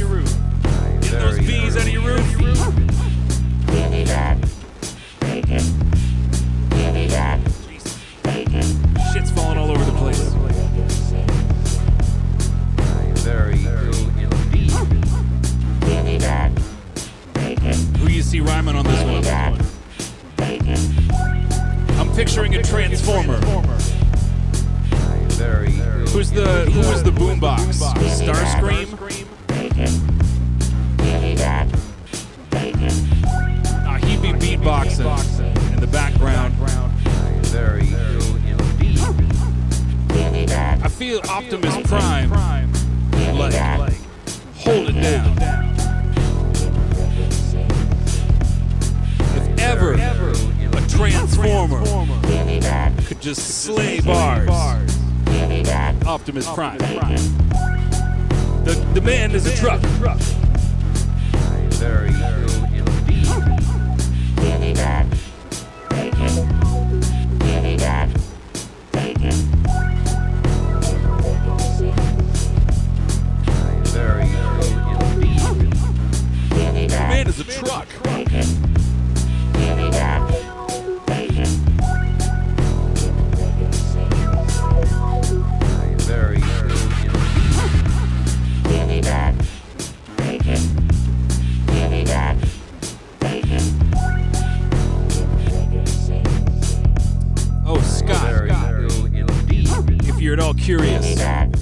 Get those Very bees out of your roof. Jesus. Shit's falling all over the place. Very ill indeed. Who you see rhyming on this one? I'm picturing a transformer. Very ill. Who was the boombox? Starscream? He'd be beatboxing in the background. Very ill indeed. I feel Optimus Prime like hold it down. If ever a transformer could just slay bars, Optimus Prime. The man is a truck. Very ill indeed. Very ill indeed. The man is a truck. Very ill Oh, Scott, Very ill indeed. if you're at all curious, the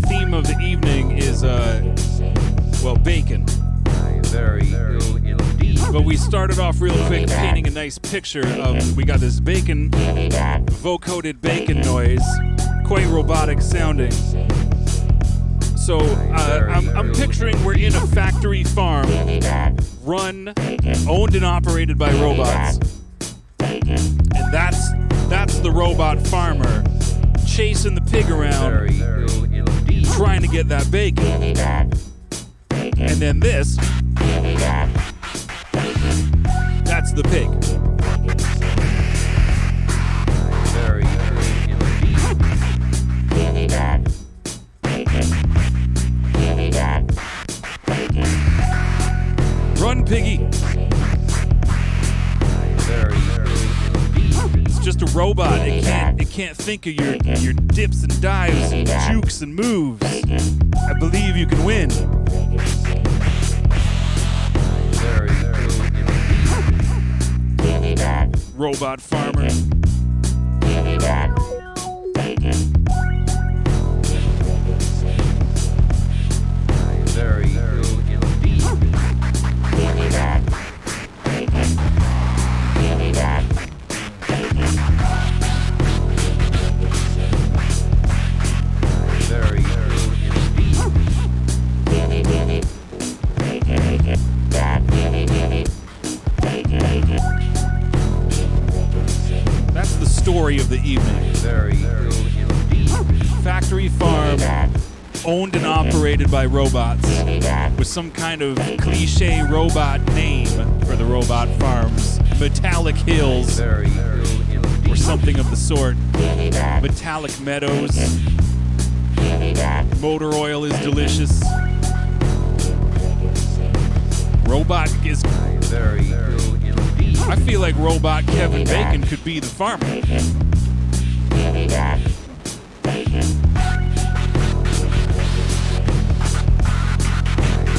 theme of the evening is, well, bacon. Very ill indeed. But we started off real quick painting a nice picture of, we got this bacon, vocoded bacon noise, quite robotic sounding. So I'm picturing we're in a factory farm, run, owned and operated by robots. And that's the robot farmer chasing the pig around, Very true indeed. trying to get that bacon. And then this, that's the pig. Very true indeed. Run, piggy. Very true indeed. It's just a robot. It can't think of your dips and dives and jukes and moves. I believe you can win. Very true indeed. Robot farmer. Very true indeed. Very true That's the story of the evening. Very true indeed. Factory farm, owned and operated by robots, with some kind of cliche robot name for the robot farms. Metallic Hills, Very true indeed. or something of the sort. Metallic Meadows. Motor oil is delicious. Robot is. Very true indeed. I feel like Robot Kevin Bacon could be the farmer.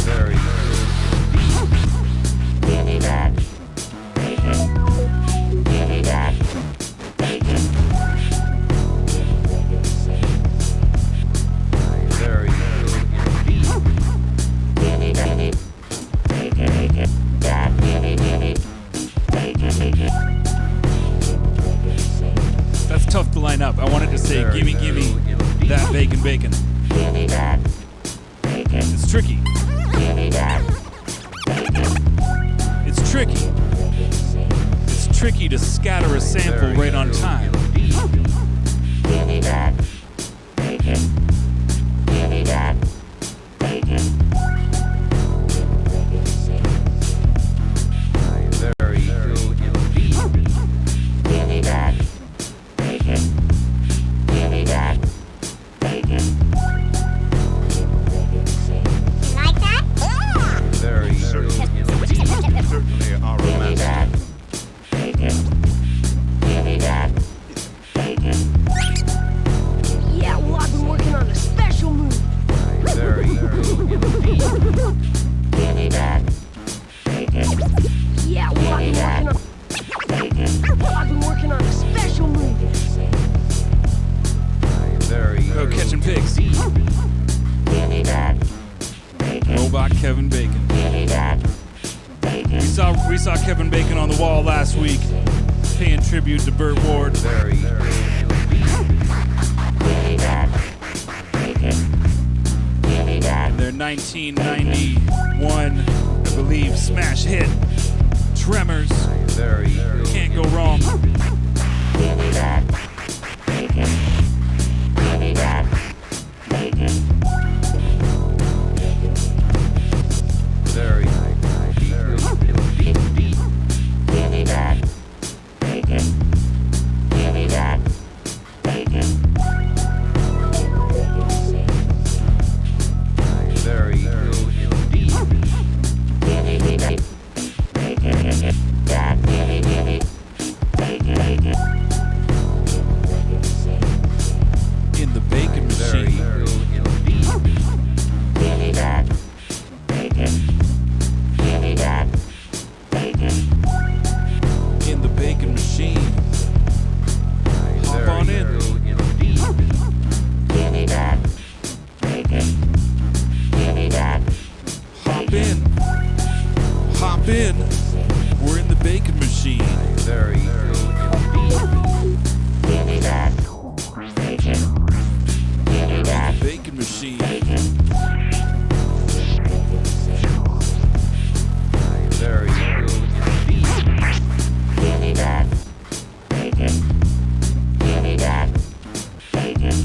Very very true indeed. That's tough to line up. I wanted to say, Very gimme, true gimme indeed. that bacon, bacon. It's tricky. It's tricky. It's tricky to scatter a sample Very right on true time. indeed. Very true indeed. Very true indeed. Certainly our master. Yeah, well, I've been working on a special move. Very true indeed. Yeah, well, I've been working on a special move. Very Go true catching pigs. Robot Kevin Bacon. We saw Kevin Bacon on the wall last week, paying tribute to Burt Ward. Very true And their 1991, I believe, smash hit, Tremors. Very true. Can't go wrong. Very true indeed. Very true indeed. In the bacon Very machine. true indeed. In the bacon machine. Hop Very on in. true indeed. Hop in. Hop in. bacon machine. Very indeed. Give me that bacon. Give me that Bacon machine. Very indeed. Give me that bacon. Give me that bacon.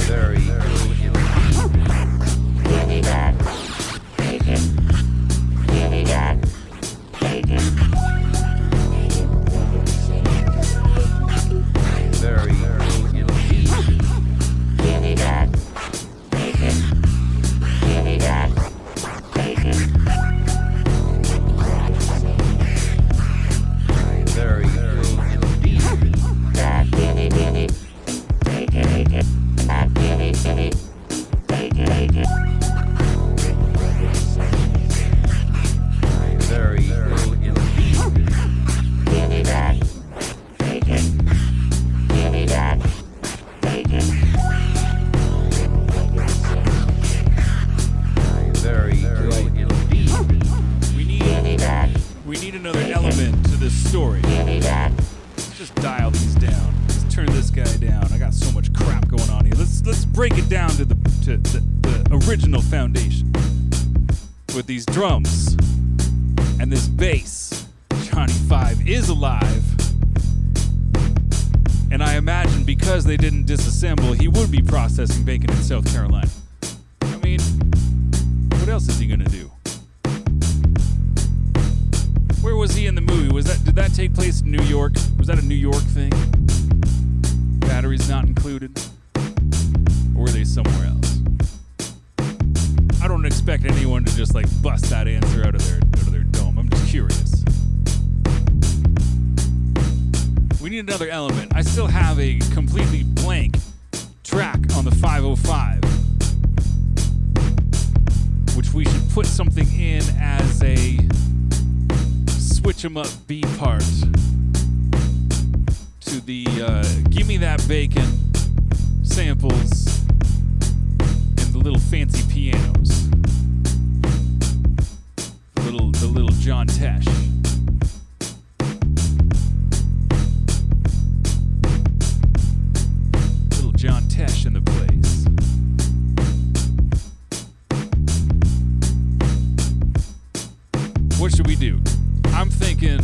Very indeed. Give me that bacon. Give me that bacon. Very indeed. Give me that bacon. Give me that bacon. Very indeed. That gimme gimme bacon bacon. That gimme gimme bacon bacon. Very indeed. Give me that bacon. Give me that bacon. Very indeed. We Give me need that. we need another element to this story. Give me that. Let's just dial these down. Let's turn this guy down. I got so much crap going on here. Let's break it down to the original foundation with these drums and this bass. Johnny 5 is alive. And I imagine because they didn't disassemble, he would be processing bacon in South Carolina. I mean, what else is he gonna do? Where was he in the movie? Did that take place in New York? Was that a New York thing? Batteries not included? Or were they somewhere else? I don't expect anyone to just like bust that answer out of their dome. I'm just curious. We need another element. I still have a completely blank track on the 505, which we should put something in as a switch 'em up B part to the Give Me That Bacon samples and the little fancy pianos. The little John Tesh. Little John Tesh in the place. What should we do? I'm thinking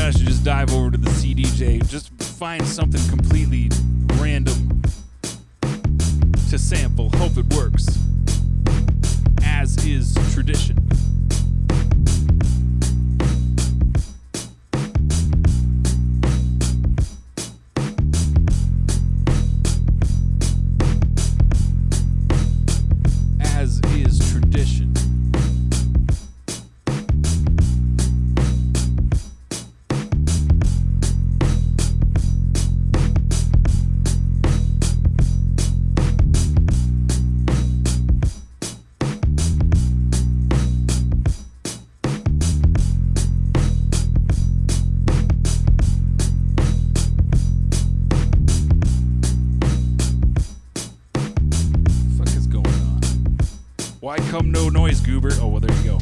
I should just dive over to the CDJ, just find something completely random to sample, hope it works, as is tradition. As is tradition. Why come no noise, goober? Oh, well, there you go.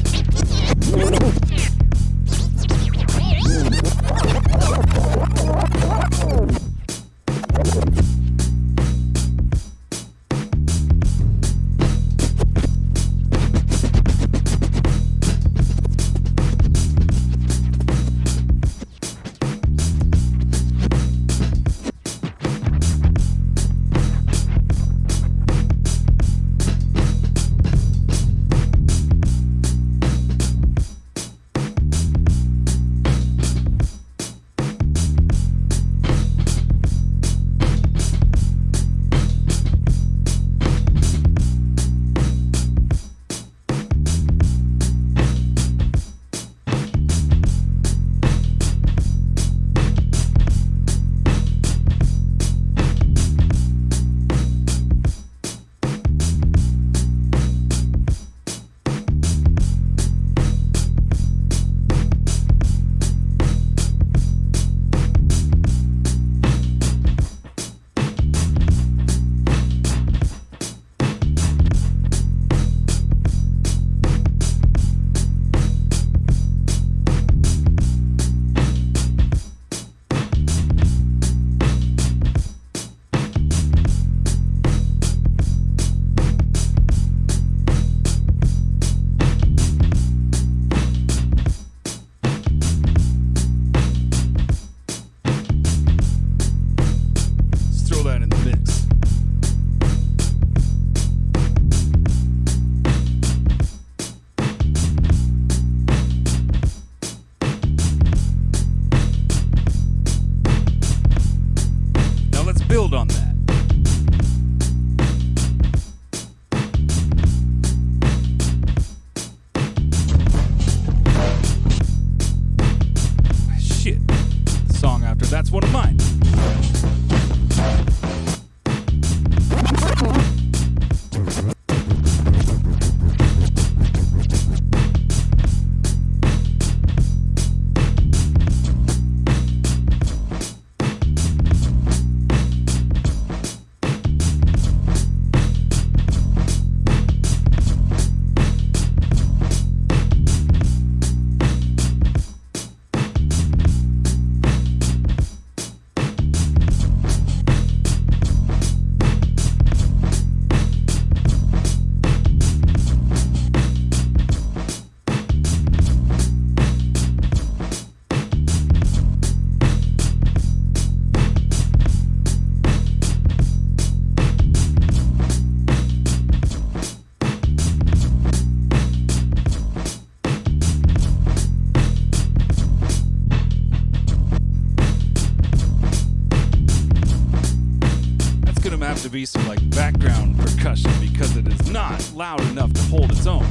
background percussion because it is not loud enough to hold its own.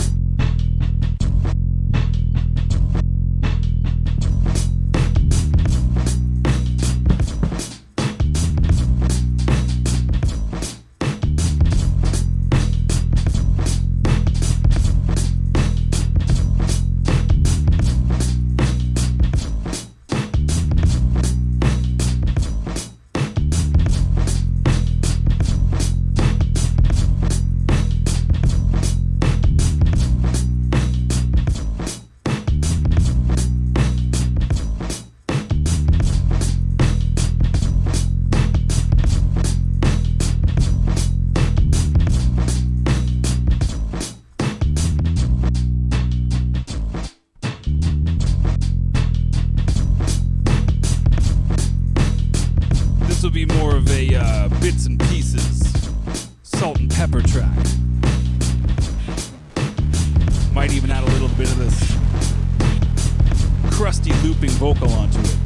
Will be more of a bits and pieces, salt and pepper track. Might even add a little bit of this crusty looping vocal onto it.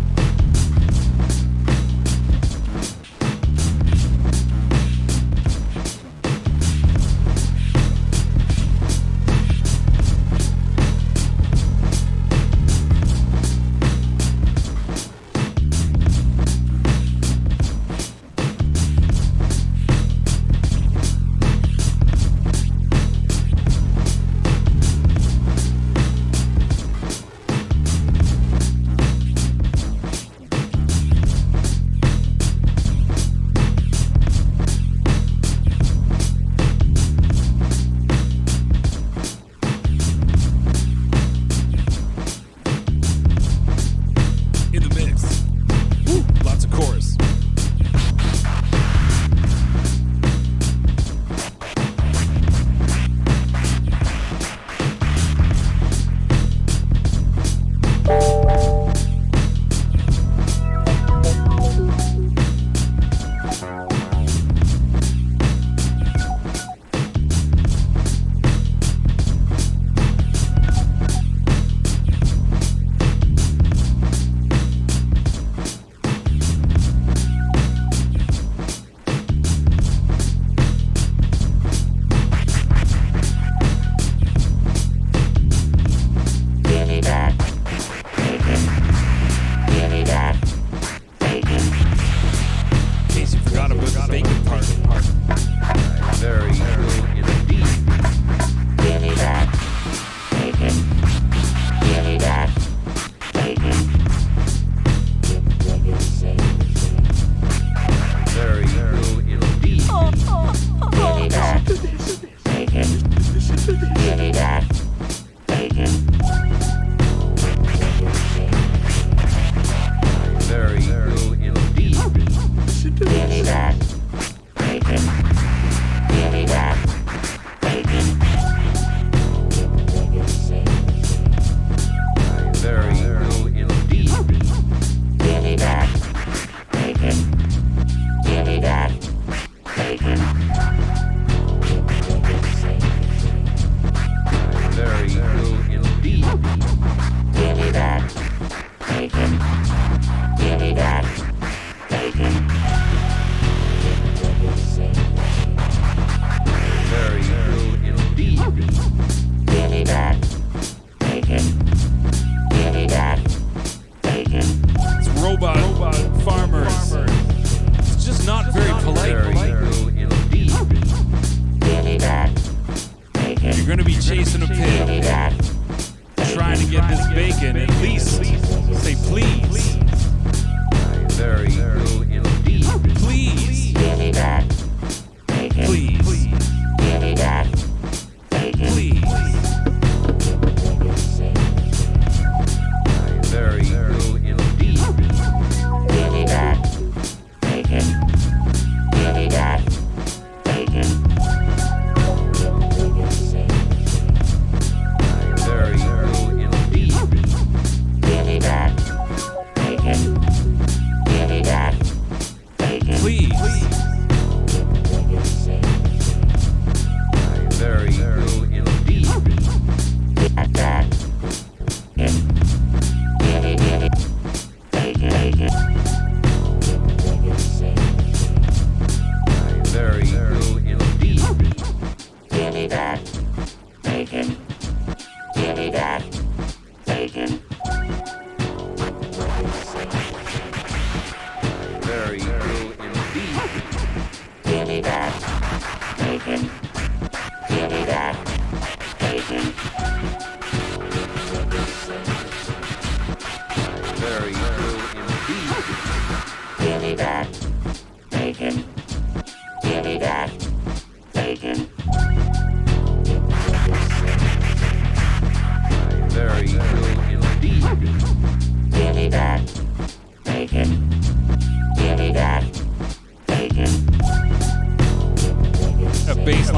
Give me that.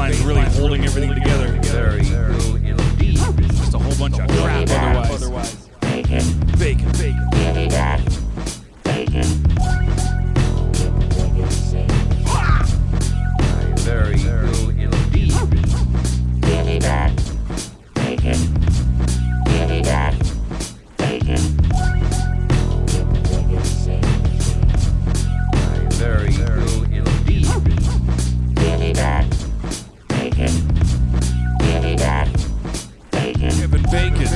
line's really holding everything together. Very little indeed. It's just a whole bunch of crap otherwise. Bacon. Very little indeed. Very little indeed. Kevin Bacon.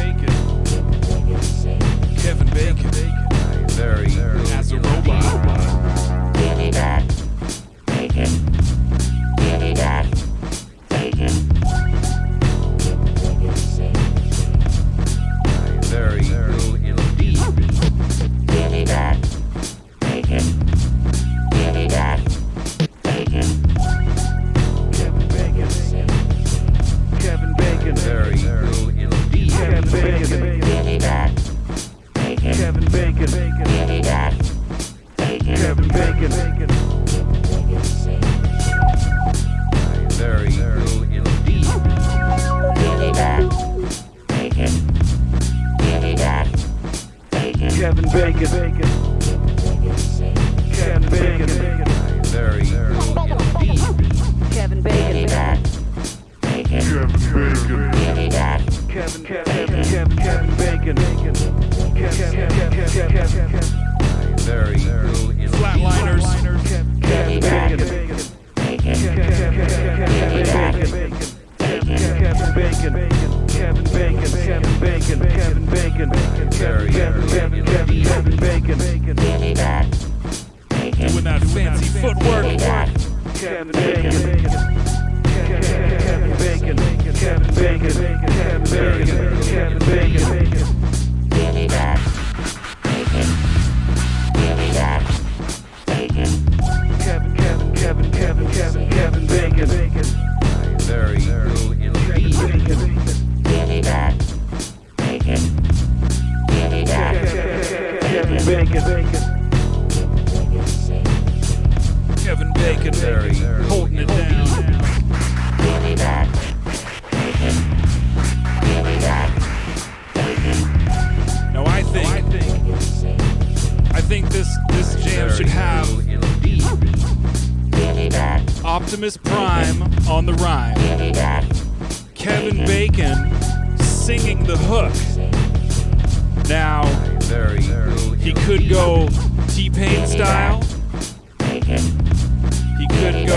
Kevin Bacon. Very As a robot. very little indeed. Kevin Bacon. Kevin Bacon. Very little indeed. Kevin Bacon. Kevin Bacon. Kevin Bacon. Very little indeed. Kevin Bacon. Kevin Bacon. Very little indeed. Kevin Bacon. Kevin Bacon. Very little indeed. Flatliners. Kevin Bacon. Doing that fancy footwork. Kevin Bacon. Kevin Bacon. Kevin Bacon. Kevin Bacon. Kevin Bacon. Kevin Bacon. Very little indeed. Kevin Bacon. Kevin Bacon. Very Holding it down. Now I think this jam should have Optimus Prime on the rhyme. Kevin Bacon singing the hook. Now, Very little he could go T-Pain style. He could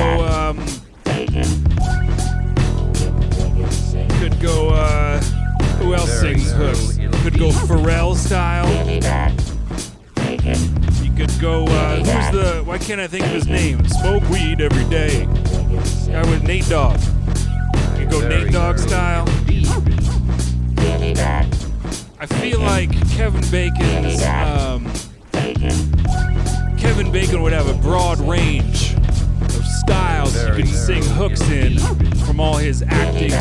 go, who else sings hooks? Could go Pharrell style. He could go, why can't I think of his name? Smoke weed every day. Guy with Nate Dogg. He could go Nate Dogg style. I feel like Kevin Bacon would have a broad range of styles he could sing hooks in from all his acting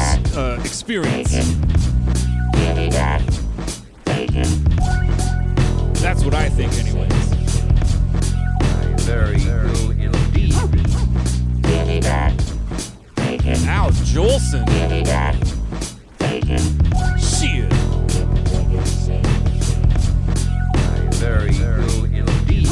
experience. That's what I think, anyways. Very little indeed. Al Jolson. Shit. Very little indeed.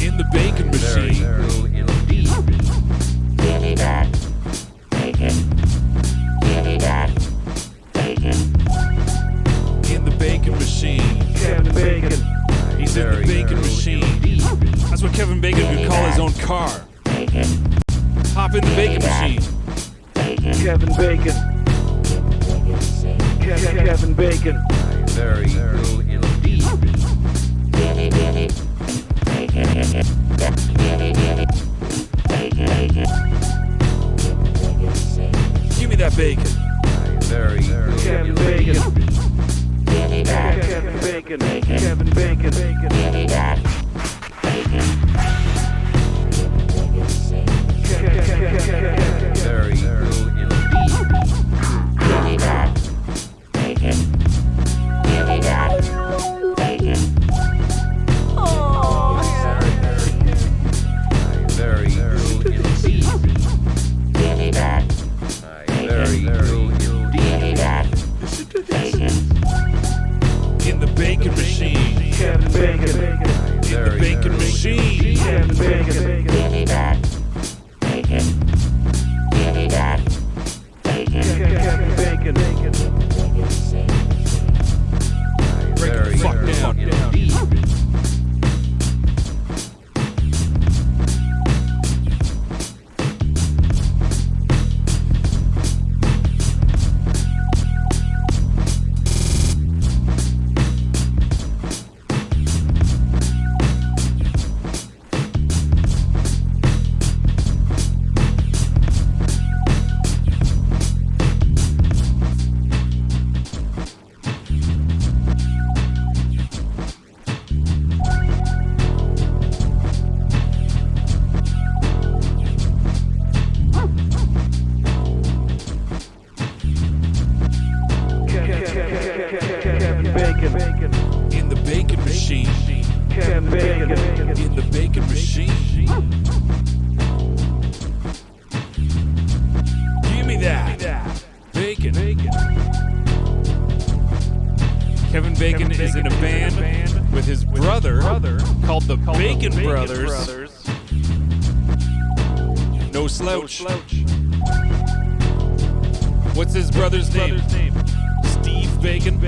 In the Bacon Very Machine. little indeed. In the Bacon Machine. Kevin Bacon. He's in the Bacon Machine. That's what Kevin Bacon would call his own car. Hop in the Bacon Machine. Kevin Bacon. Kevin Bacon. Very little indeed. Give me that bacon. Very little Kevin Bacon. Kevin Bacon. Kevin Bacon. Very little indeed. Kevin Bacon. Give me that bacon. Give me that bacon. Kevin Bacon. Break the fuck down. indeed. Kevin Bacon. In the bacon machine. Kevin Bacon. In the bacon machine. Give me that. Bacon. Kevin Bacon is in a band with his brother called the Bacon Brothers. No slouch. What's his brother's name? Steve Bacon.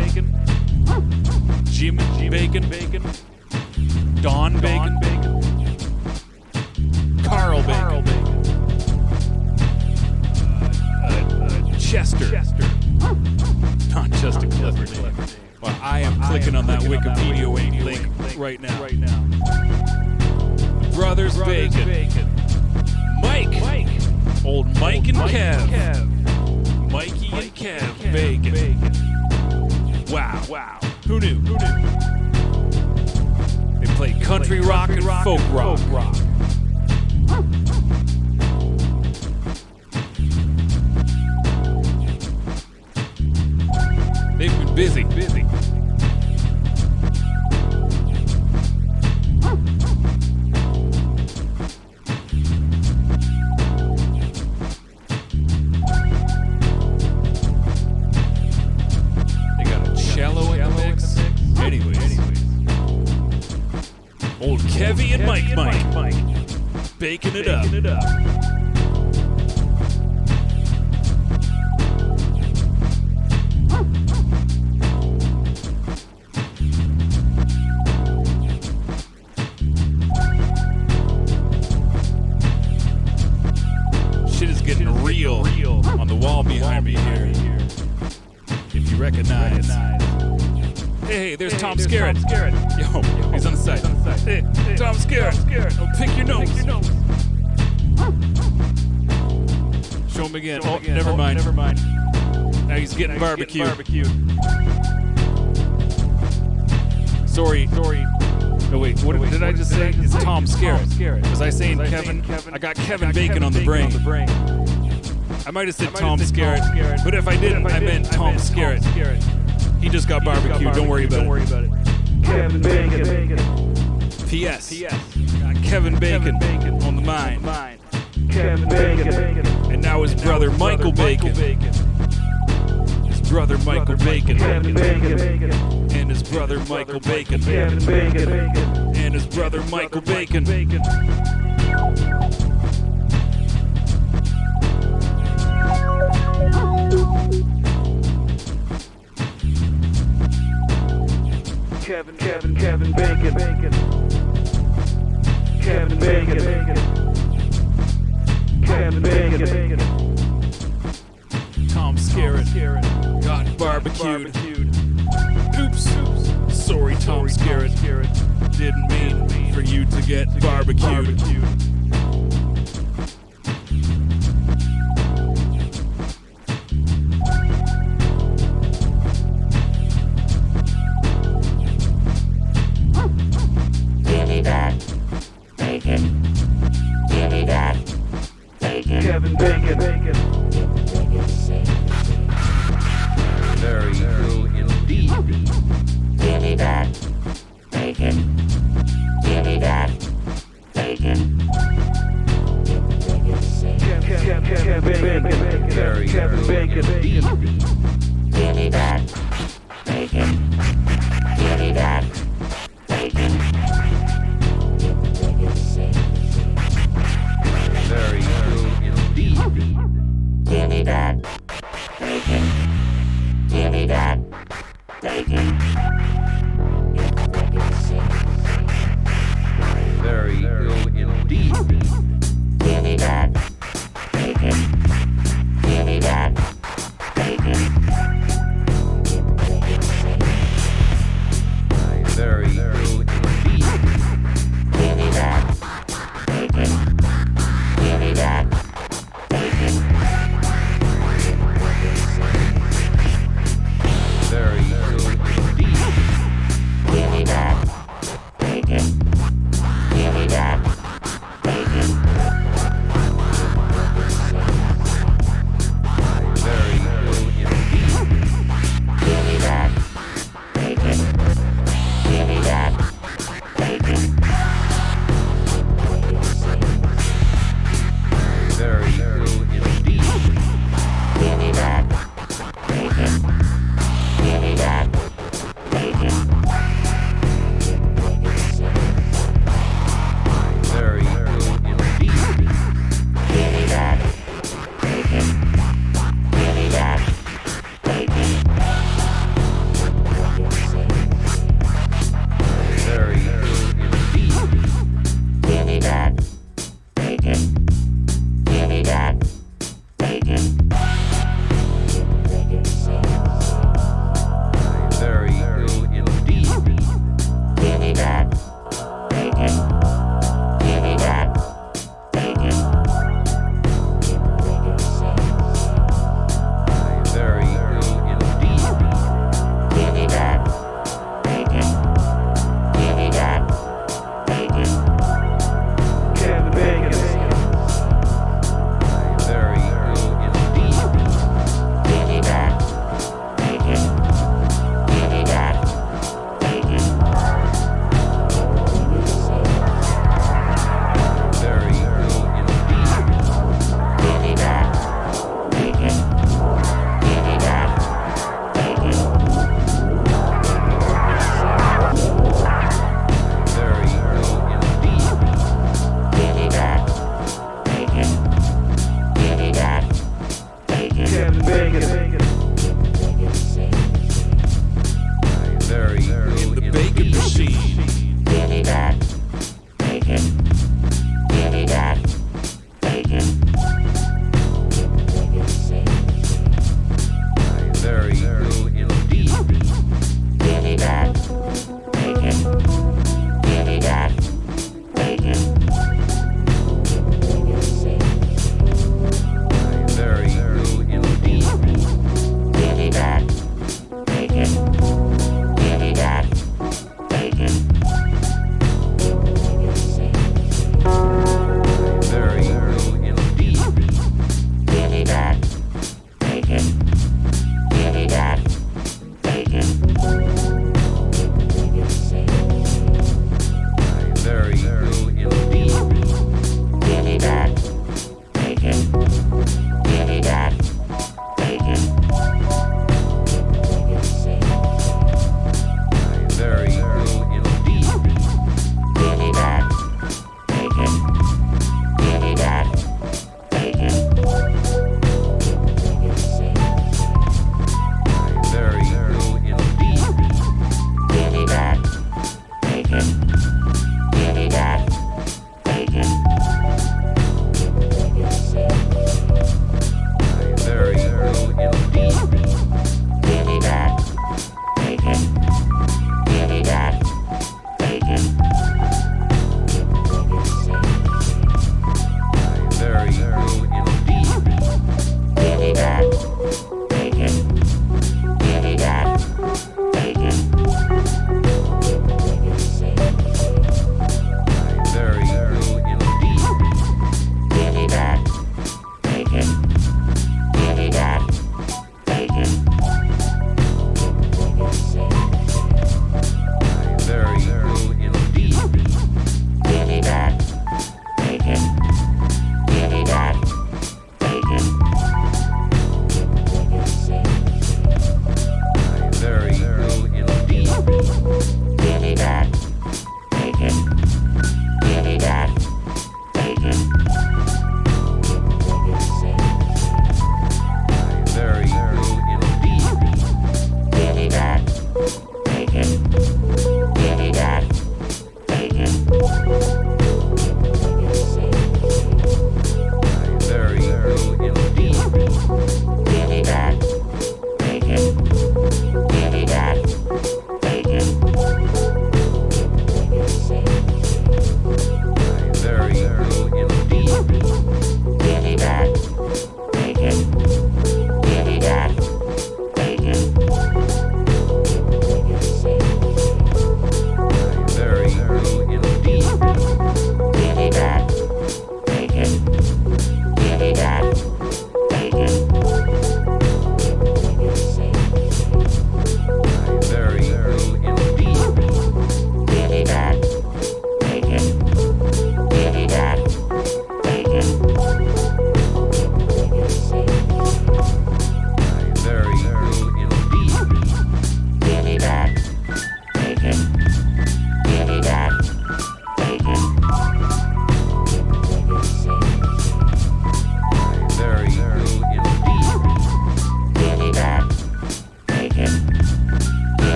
Jim Bacon. Don Bacon. Carl Bacon. Chester. Not Chester Clifford. Well, I am clicking on that Wikipedia link right now. Brothers Bacon. Mike. Old Mike and Kev. Mikey and Kev Bacon. Wow. Who knew? They play country rock and folk rock. They've been busy. They got a cello in the mix. Anyways. Old Kevy and Mike. Baking it up. Shit is getting real on the wall behind me here. If you recognize. Hey, there's Tom Skerritt. Yo, he's on the side. Hey, Tom Skerritt. Oh, pick your nose. Show him again. Oh, never mind. Now he's getting barbecued. Sorry. No, wait, what did I just say? It's Tom Skerritt. Was I saying Kevin? I got Kevin Bacon on the brain. I might have said Tom Skerritt, but if I didn't, I meant Tom Skerritt. He just got barbecued. Don't worry about it. Kevin Bacon. P.S. Got Kevin Bacon on the mind. Kevin Bacon. And now his brother Michael Bacon. His brother Michael Bacon. Kevin Bacon. And his brother Michael Bacon. Kevin Bacon. And his brother Michael Bacon. Kevin Bacon. Kevin Bacon. Kevin Bacon. Tom Skerritt got barbecued. Oops. Sorry, Tom Skerritt. Didn't mean for you to get barbecued. Give me that bacon. Give me that bacon. Kevin Bacon. Very cool indeed. Give me that bacon. Give me that bacon.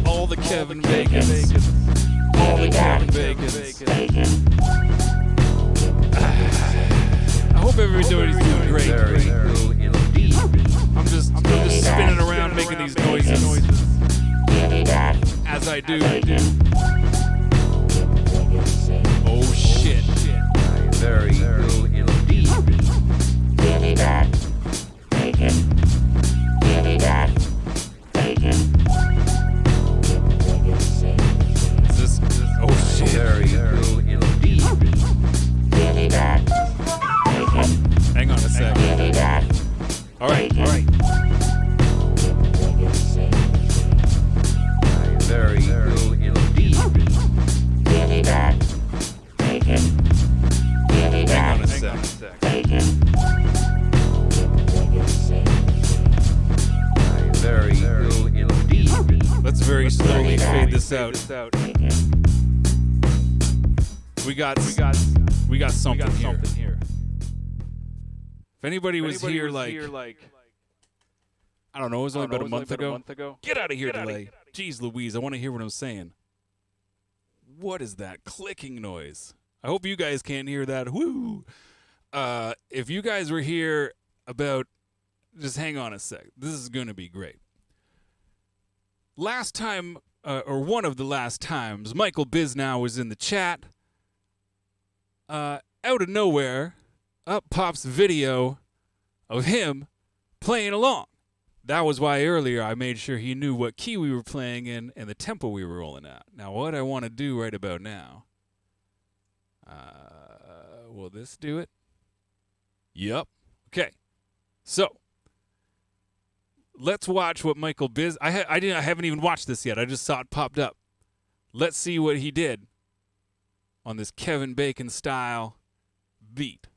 All the Kevin Bacons. All the Kevin Bacons. I hope everybody's doing great. Very cool indeed. I'm just spinning around making these noises as I do. Oh shit. Very cool indeed. Is this? Oh shit. Very cool indeed. Hang on a sec. All right. Very cool indeed. Hang on a sec. Very cool indeed. Let's very slowly fade this out. We got something here. If anybody was here like I don't know, it was only about a month ago. Get out of here, delay. Jeez Louise, I want to hear what I'm saying. What is that clicking noise? I hope you guys can't hear that. Woo! If you guys were here about, just hang on a sec. This is going to be great. Last time, or one of the last times, Michael Bisnow was in the chat. Out of nowhere, up pops video of him playing along. That was why earlier I made sure he knew what key we were playing in and the tempo we were rolling at. Now, what I want to do right about now, will this do it? Yep. Okay. So, let's watch what Michael Biz... I haven't even watched this yet. I just saw it popped up. Let's see what he did on this Kevin Bacon style beat.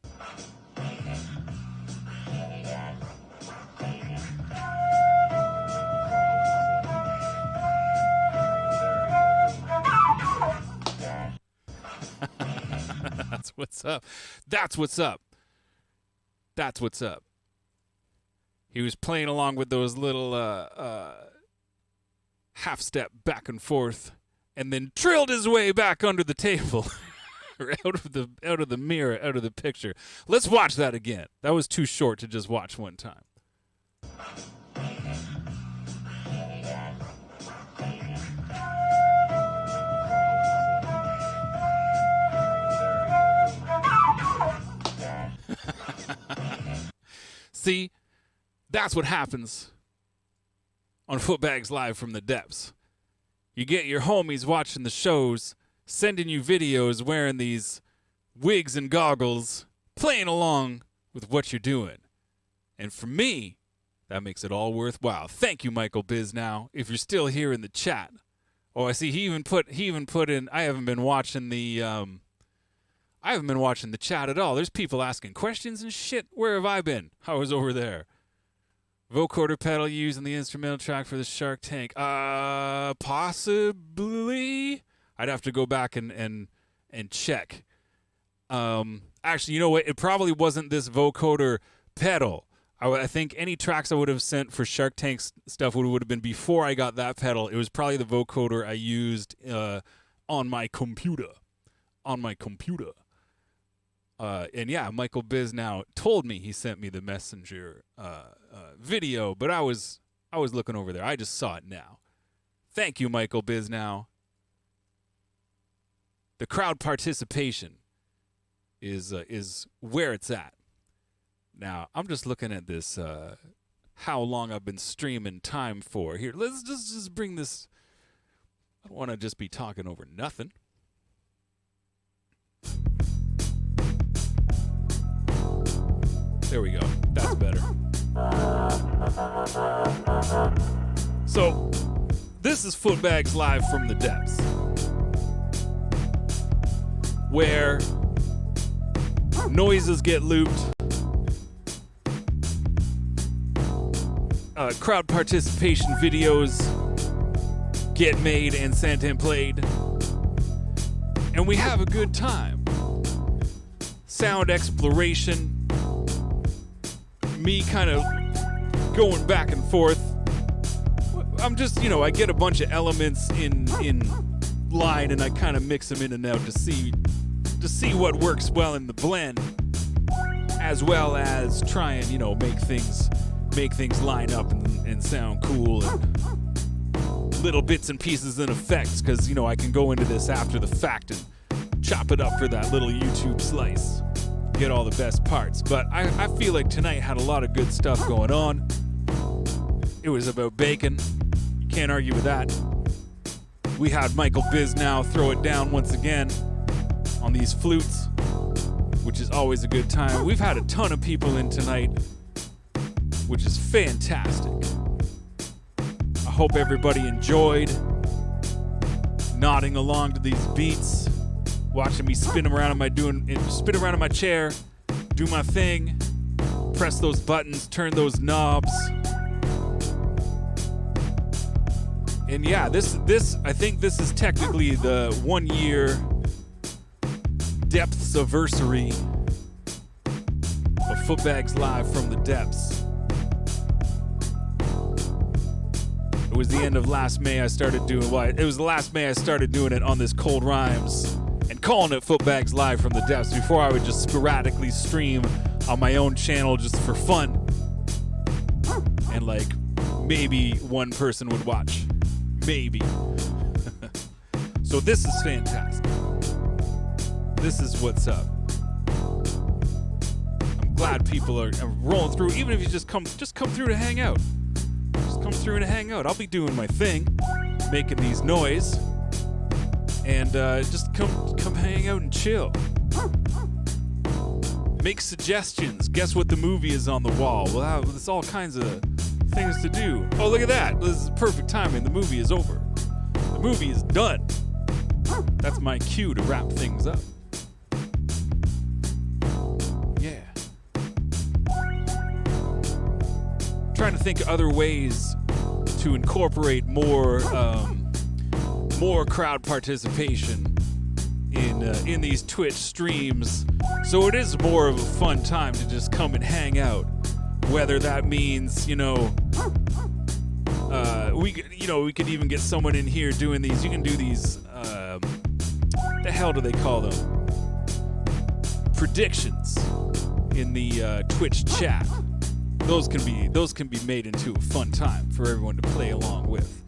That's what's up. That's what's up. That's what's up. He was playing along with those little half step back and forth, and then drilled his way back under the table, or out of the mirror, out of the picture. Let's watch that again. That was too short to just watch one time. See, that's what happens on Footbags Live from the Depths. You get your homies watching the shows, sending you videos wearing these wigs and goggles, playing along with what you're doing. And for me, that makes it all worthwhile. Thank you, Michael Bisnow. If you're still here in the chat. Oh, I see he even put in, I haven't been watching the chat at all. There's people asking questions and shit. Where have I been? I was over there. Vocoder pedal used in the instrumental track for the Shark Tank. Possibly. I'd have to go back and check. Actually, you know what? It probably wasn't this vocoder pedal. I think any tracks I would have sent for Shark Tank stuff would have been before I got that pedal. It was probably the vocoder I used on my computer. And yeah, Michael Bisnow told me he sent me the messenger video, but I was looking over there. I just saw it now. Thank you, Michael Bisnow. The crowd participation is where it's at. Now, I'm just looking at this, how long I've been streaming time for. Here, let's just bring this. I don't want to just be talking over nothing. There we go. That's better. So, this is Footbags Live from the Depths, where noises get looped, crowd participation videos get made and sent and played, and we have a good time. Sound exploration, me kind of going back and forth. I'm just, I get a bunch of elements in line and I kind of mix them in and out to see what works well in the blend, as well as try and, make things line up and sound cool, and little bits and pieces and effects, because, I can go into this after the fact and chop it up for that little YouTube slice, get all the best parts. But I feel like tonight had a lot of good stuff going on. It was about bacon. You can't argue with that. We had Michael Bisnow throw it down once again on these flutes, which is always a good time. We've had a ton of people in tonight, which is fantastic. I hope everybody enjoyed nodding along to these beats, watching me spin around in my chair, do my thing, press those buttons, turn those knobs. And yeah, I think this is technically the 1 year depths anniversary of Footbags Live from the Depths. It was the end of last May I started doing it was the last May I started doing it on this Cold Rhymes and calling it Footbags Live from the Depths. Before I would just sporadically stream on my own channel just for fun. And like maybe one person would watch. Maybe. So this is fantastic. This is what's up. I'm glad people are rolling through, even if you just come through to hang out. Just come through and hang out. I'll be doing my thing, making these noise, and just come hang out and chill. Make suggestions. Guess what the movie is on the wall. Well, there's all kinds of things to do. Oh, look at that. This is perfect timing. The movie is over. The movie is done. That's my cue to wrap things up. Yeah. Trying to think of other ways to incorporate more crowd participation in these Twitch streams, so it is more of a fun time to just come and hang out. Whether that means, we could even get someone in here doing these. You can do these. The hell do they call them? Predictions in the Twitch chat. Those can be made into a fun time for everyone to play along with.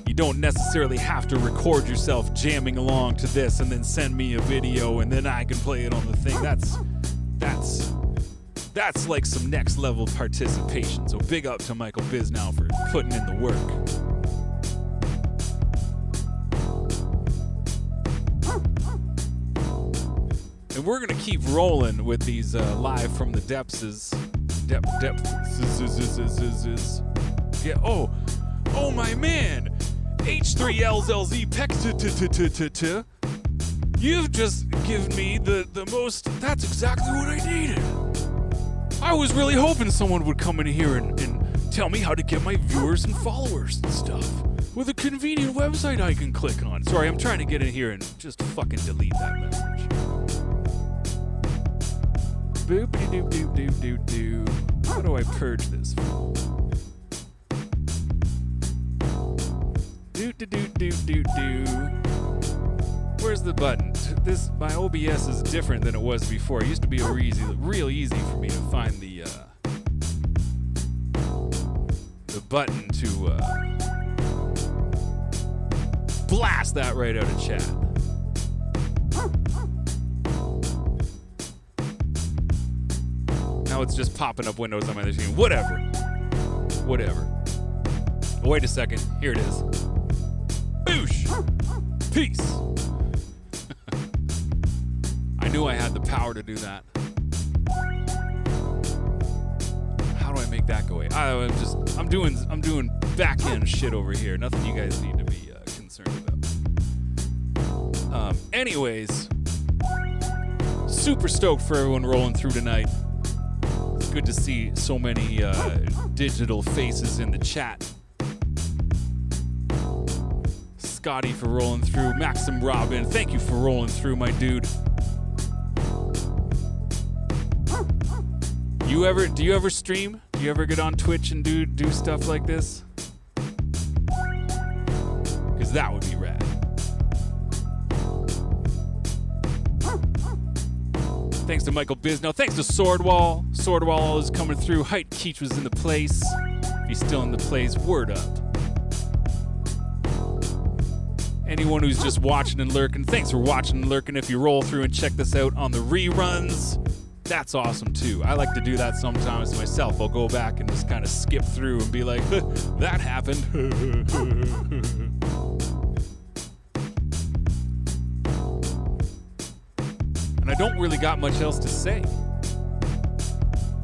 You don't necessarily have to record yourself jamming along to this and then send me a video and then I can play it on the thing. That's like some next level participation. So big up to Michael Bisnow for putting in the work. And we're gonna keep rolling with these live from the depths. Yeah. Oh my man. H3LZLZ Pex. You've just given me the most. That's exactly what I needed. I was really hoping someone would come in here and tell me how to get my viewers and followers and stuff with a convenient website I can click on. Sorry, I'm trying to get in here and just fucking delete that message. Boopity doop doop doop doop doop. How do I purge this? Doot doot doot doot doot doot. Where's the button? My OBS is different than it was before. It used to be real easy for me to find the button to blast that right out of chat. Now it's just popping up windows on my other screen. Whatever. Oh, wait a second. Here it is. Boosh. Peace. I knew I had the power to do that. How do I make that go away? I'm doing back end shit over here. Nothing you guys need to be concerned about. Anyways, super stoked for everyone rolling through tonight. It's good to see so many digital faces in the chat. Scotty for rolling through. Maxim Robin, thank you for rolling through, my dude. Do you ever stream? Do you ever get on Twitch and do stuff like this? Because that would be rad. Thanks to Michael Bisnow. Thanks to Swordwall. Swordwall always coming through. Height Keach was in the place. If he's still in the place, word up. Anyone who's just watching and lurking, thanks for watching and lurking. If you roll through and check this out on the reruns, that's awesome too. I like to do that sometimes myself. I'll go back and just kind of skip through and be like, that happened. And I don't really got much else to say.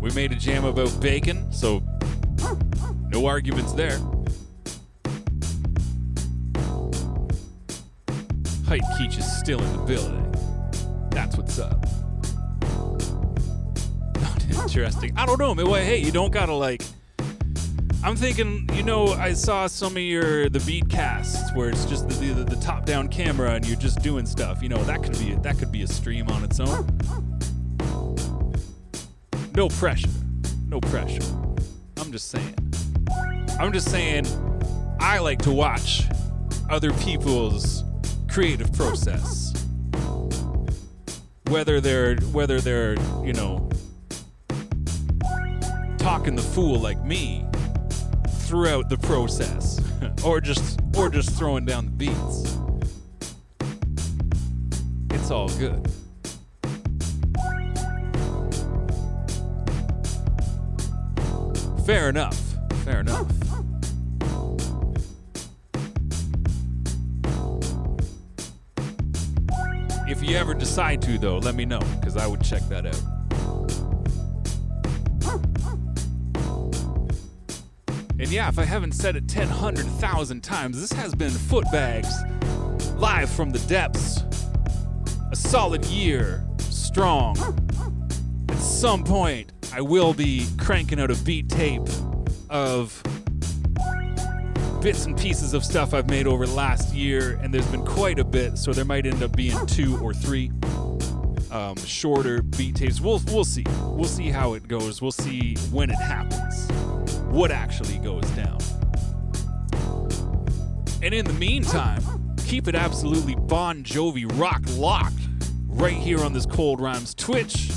We made a jam about bacon, so no arguments there. Height Keach is still in the building. That's what's up. Not interesting. I don't know, man. Well, hey, you don't gotta like. I'm thinking, I saw some of the beat casts where it's just the top-down camera and you're just doing stuff. That could be a stream on its own. No pressure. No pressure. I'm just saying. I like to watch other people's creative process. Whether they're talking the fool like me throughout the process, or just throwing down the beats. It's all good. Fair enough. Fair enough. If you ever decide to, though, let me know, because I would check that out. And yeah, if I haven't said it 100,000 times, this has been Footbags, live from the depths. A solid year, strong. At some point, I will be cranking out a beat tape of bits and pieces of stuff I've made over the last year, and there's been quite a bit, so there might end up being 2 or 3 shorter beat tapes. We'll see. We'll see how it goes. We'll see when it happens. What actually goes down. And in the meantime, keep it absolutely Bon Jovi rock locked right here on this Cold Rhymes Twitch.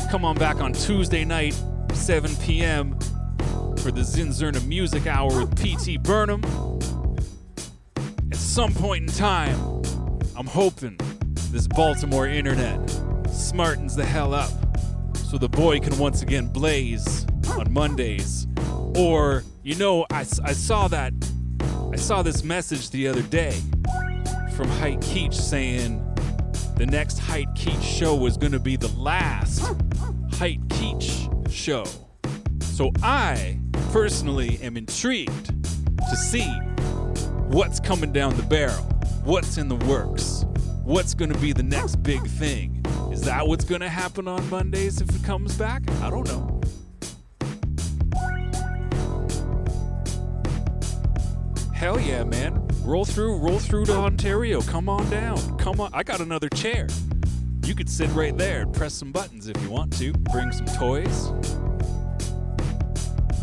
Come on back on Tuesday night, 7 p.m. for the Zinzerna Music Hour with P.T. Burnham. At some point in time, I'm hoping this Baltimore internet smartens the hell up so the boy can once again blaze on Mondays. Or, I saw this message the other day from Height Keach saying the next Height Keach show was going to be the last Height Keach show. So I personally am intrigued to see what's coming down the barrel, what's in the works, what's going to be the next big thing. Is that what's going to happen on Mondays if it comes back? I don't know. Hell yeah, man. Roll through to Ontario. Come on down. Come on. I got another chair. You could sit right there and press some buttons if you want to. Bring some toys.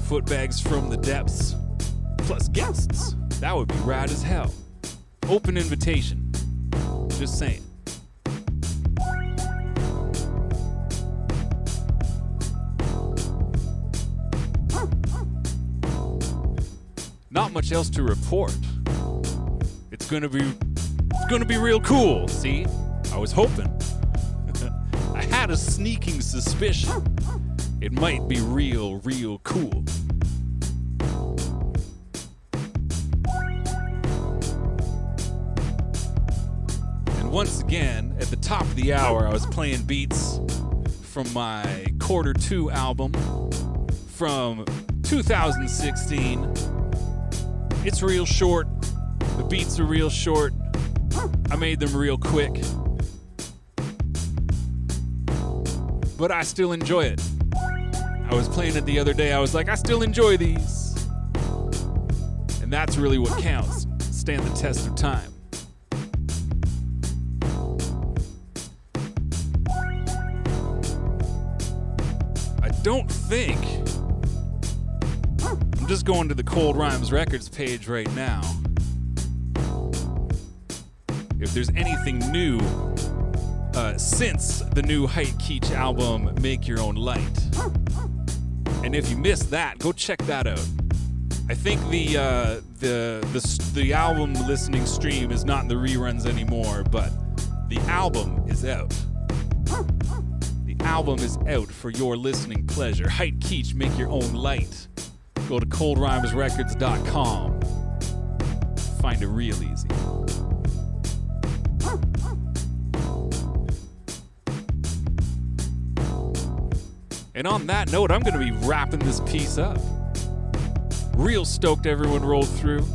Footbags from the depths. Plus guests. That would be rad as hell. Open invitation. Just saying. Not much else to report. It's gonna be real cool, see? I was hoping. I had a sneaking suspicion it might be real cool. And once again, at the top of the hour, I was playing beats from my Q2 album from 2016. It's real short. The beats are real short. I made them real quick. But I still enjoy it. I was playing it the other day. I was like, I still enjoy these. And that's really what counts. stand the test of time. I don't think... I'm just going to the Cold Rhymes Records page right now. If there's anything new since the new Height Keach album, Make Your Own Light. And if you missed that, go check that out. I think the album listening stream is not in the reruns anymore, but the album is out. The album is out for your listening pleasure. Height Keach, Make Your Own Light. Go to coldrhymesrecords.com. Find it real easy. And on that note, I'm going to be wrapping this piece up. Real stoked everyone rolled through.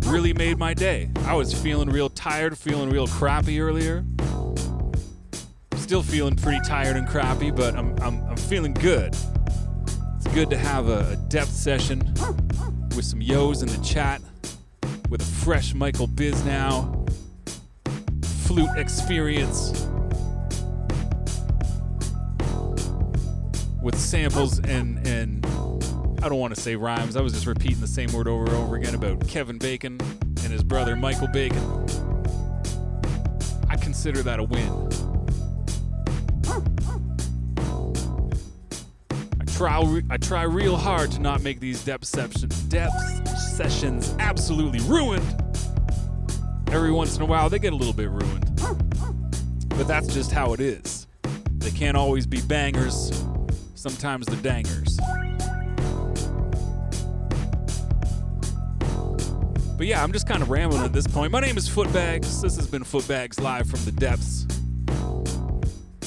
Really made my day. I was feeling real tired, feeling real crappy earlier. Still feeling pretty tired and crappy, but I'm feeling good. It's good to have a depth session with some yos in the chat, with a fresh Michael Bisnow flute experience, with samples and I don't want to say rhymes. I was just repeating the same word over and over again about Kevin Bacon and his brother Michael Bacon. I consider that a win. I try real hard to not make these depth sessions absolutely ruined. Every once in a while they get a little bit ruined. But that's just how it is. They can't always be bangers. Sometimes they're dangers. But yeah, I'm just kind of rambling at this point. My name is Footbags. This has been Footbags live from the depths.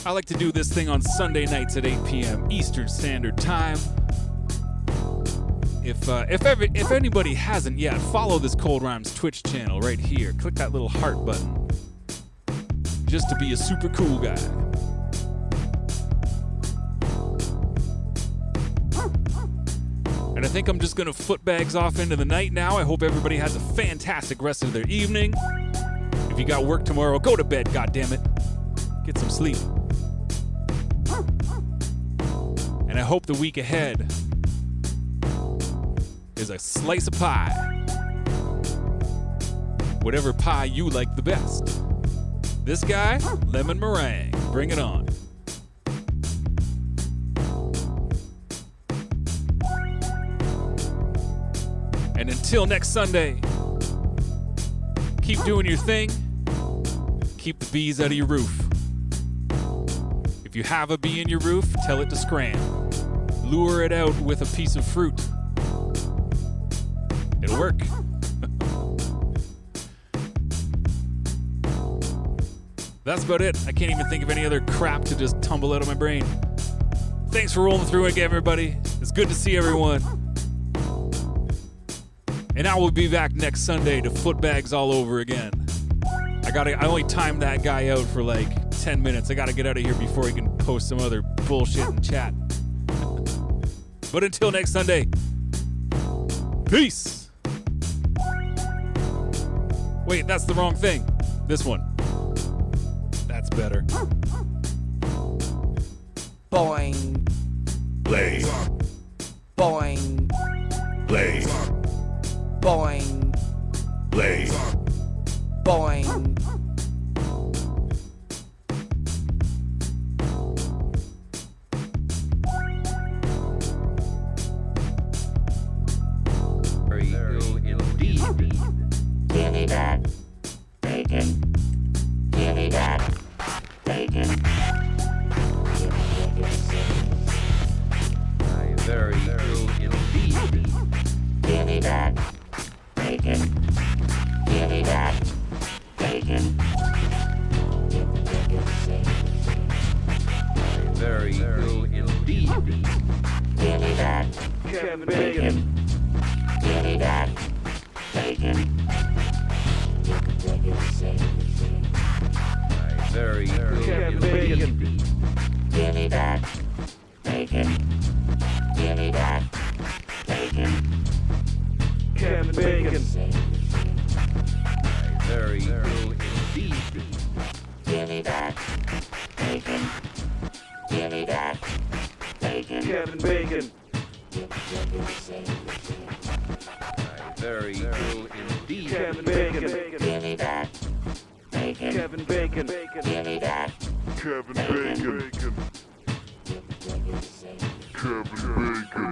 I like to do this thing on Sunday nights at 8 p.m. Eastern Standard Time. If anybody hasn't yet, follow this Cold Rhymes Twitch channel right here. Click that little heart button. Just to be a super cool guy. And I think I'm just gonna footbags off into the night now. I hope everybody has a fantastic rest of their evening. If you got work tomorrow, go to bed, goddammit. Get some sleep. And I hope the week ahead is a slice of pie. Whatever pie you like the best. This guy, lemon meringue. Bring it on. And until next Sunday, keep doing your thing. Keep the bees out of your roof. If you have a bee in your roof, tell it to scram. Lure it out with a piece of fruit. It'll work. That's about it. I can't even think of any other crap to just tumble out of my brain. Thanks for rolling through again, everybody. It's good to see everyone. And I will be back next Sunday to footbags all over again. I only timed that guy out for like 10 minutes. I gotta get out of here before he can post some other bullshit in chat. But until next Sunday, peace. Wait, that's the wrong thing. This one. That's better. Boing. Play. Boing. Play. Boing. Play. Boing. Very ill indeed. Kitty that. Bacon. Kitty that. Bacon. Very ill indeed. Kitty that. Bacon. Kitty that. Bacon. Very ill indeed. Kitty that. Kevin Bacon. Kitty that. Bacon. Very ill Kevin indeed. Bacon. Kitty that. Bacon. Kitty that. Bacon. Kevin Bacon. me that bacon. Give me that bacon. Kevin Bacon. Very true indeed. Kevin Bacon. Give me that bacon. Kevin Bacon. Give me that Kevin Bacon. Kevin Bacon. Kevin Bacon.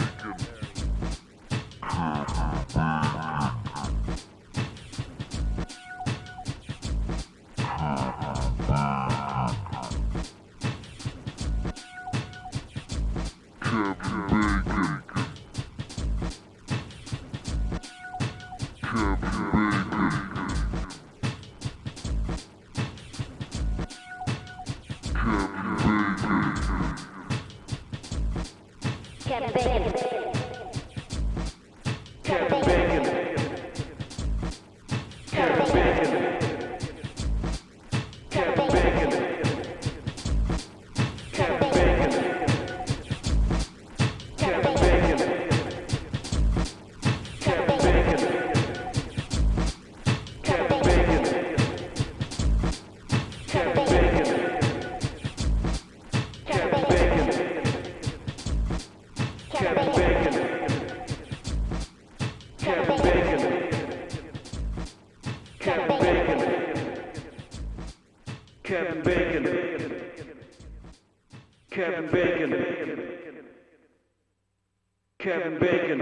Kevin Bacon. Kevin Bacon. Kevin Bacon. Kevin Bacon. Kevin Bacon. Kevin Bacon. Kevin Bacon. Kevin Bacon. Kevin Bacon. Kevin Bacon. Kevin Bacon. Kevin Bacon. Kevin Bacon. Kevin Bacon. Kevin Bacon.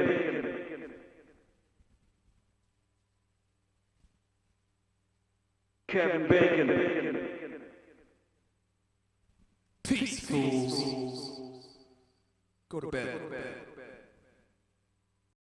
Kevin Bacon. Peace, fools. Go to bed.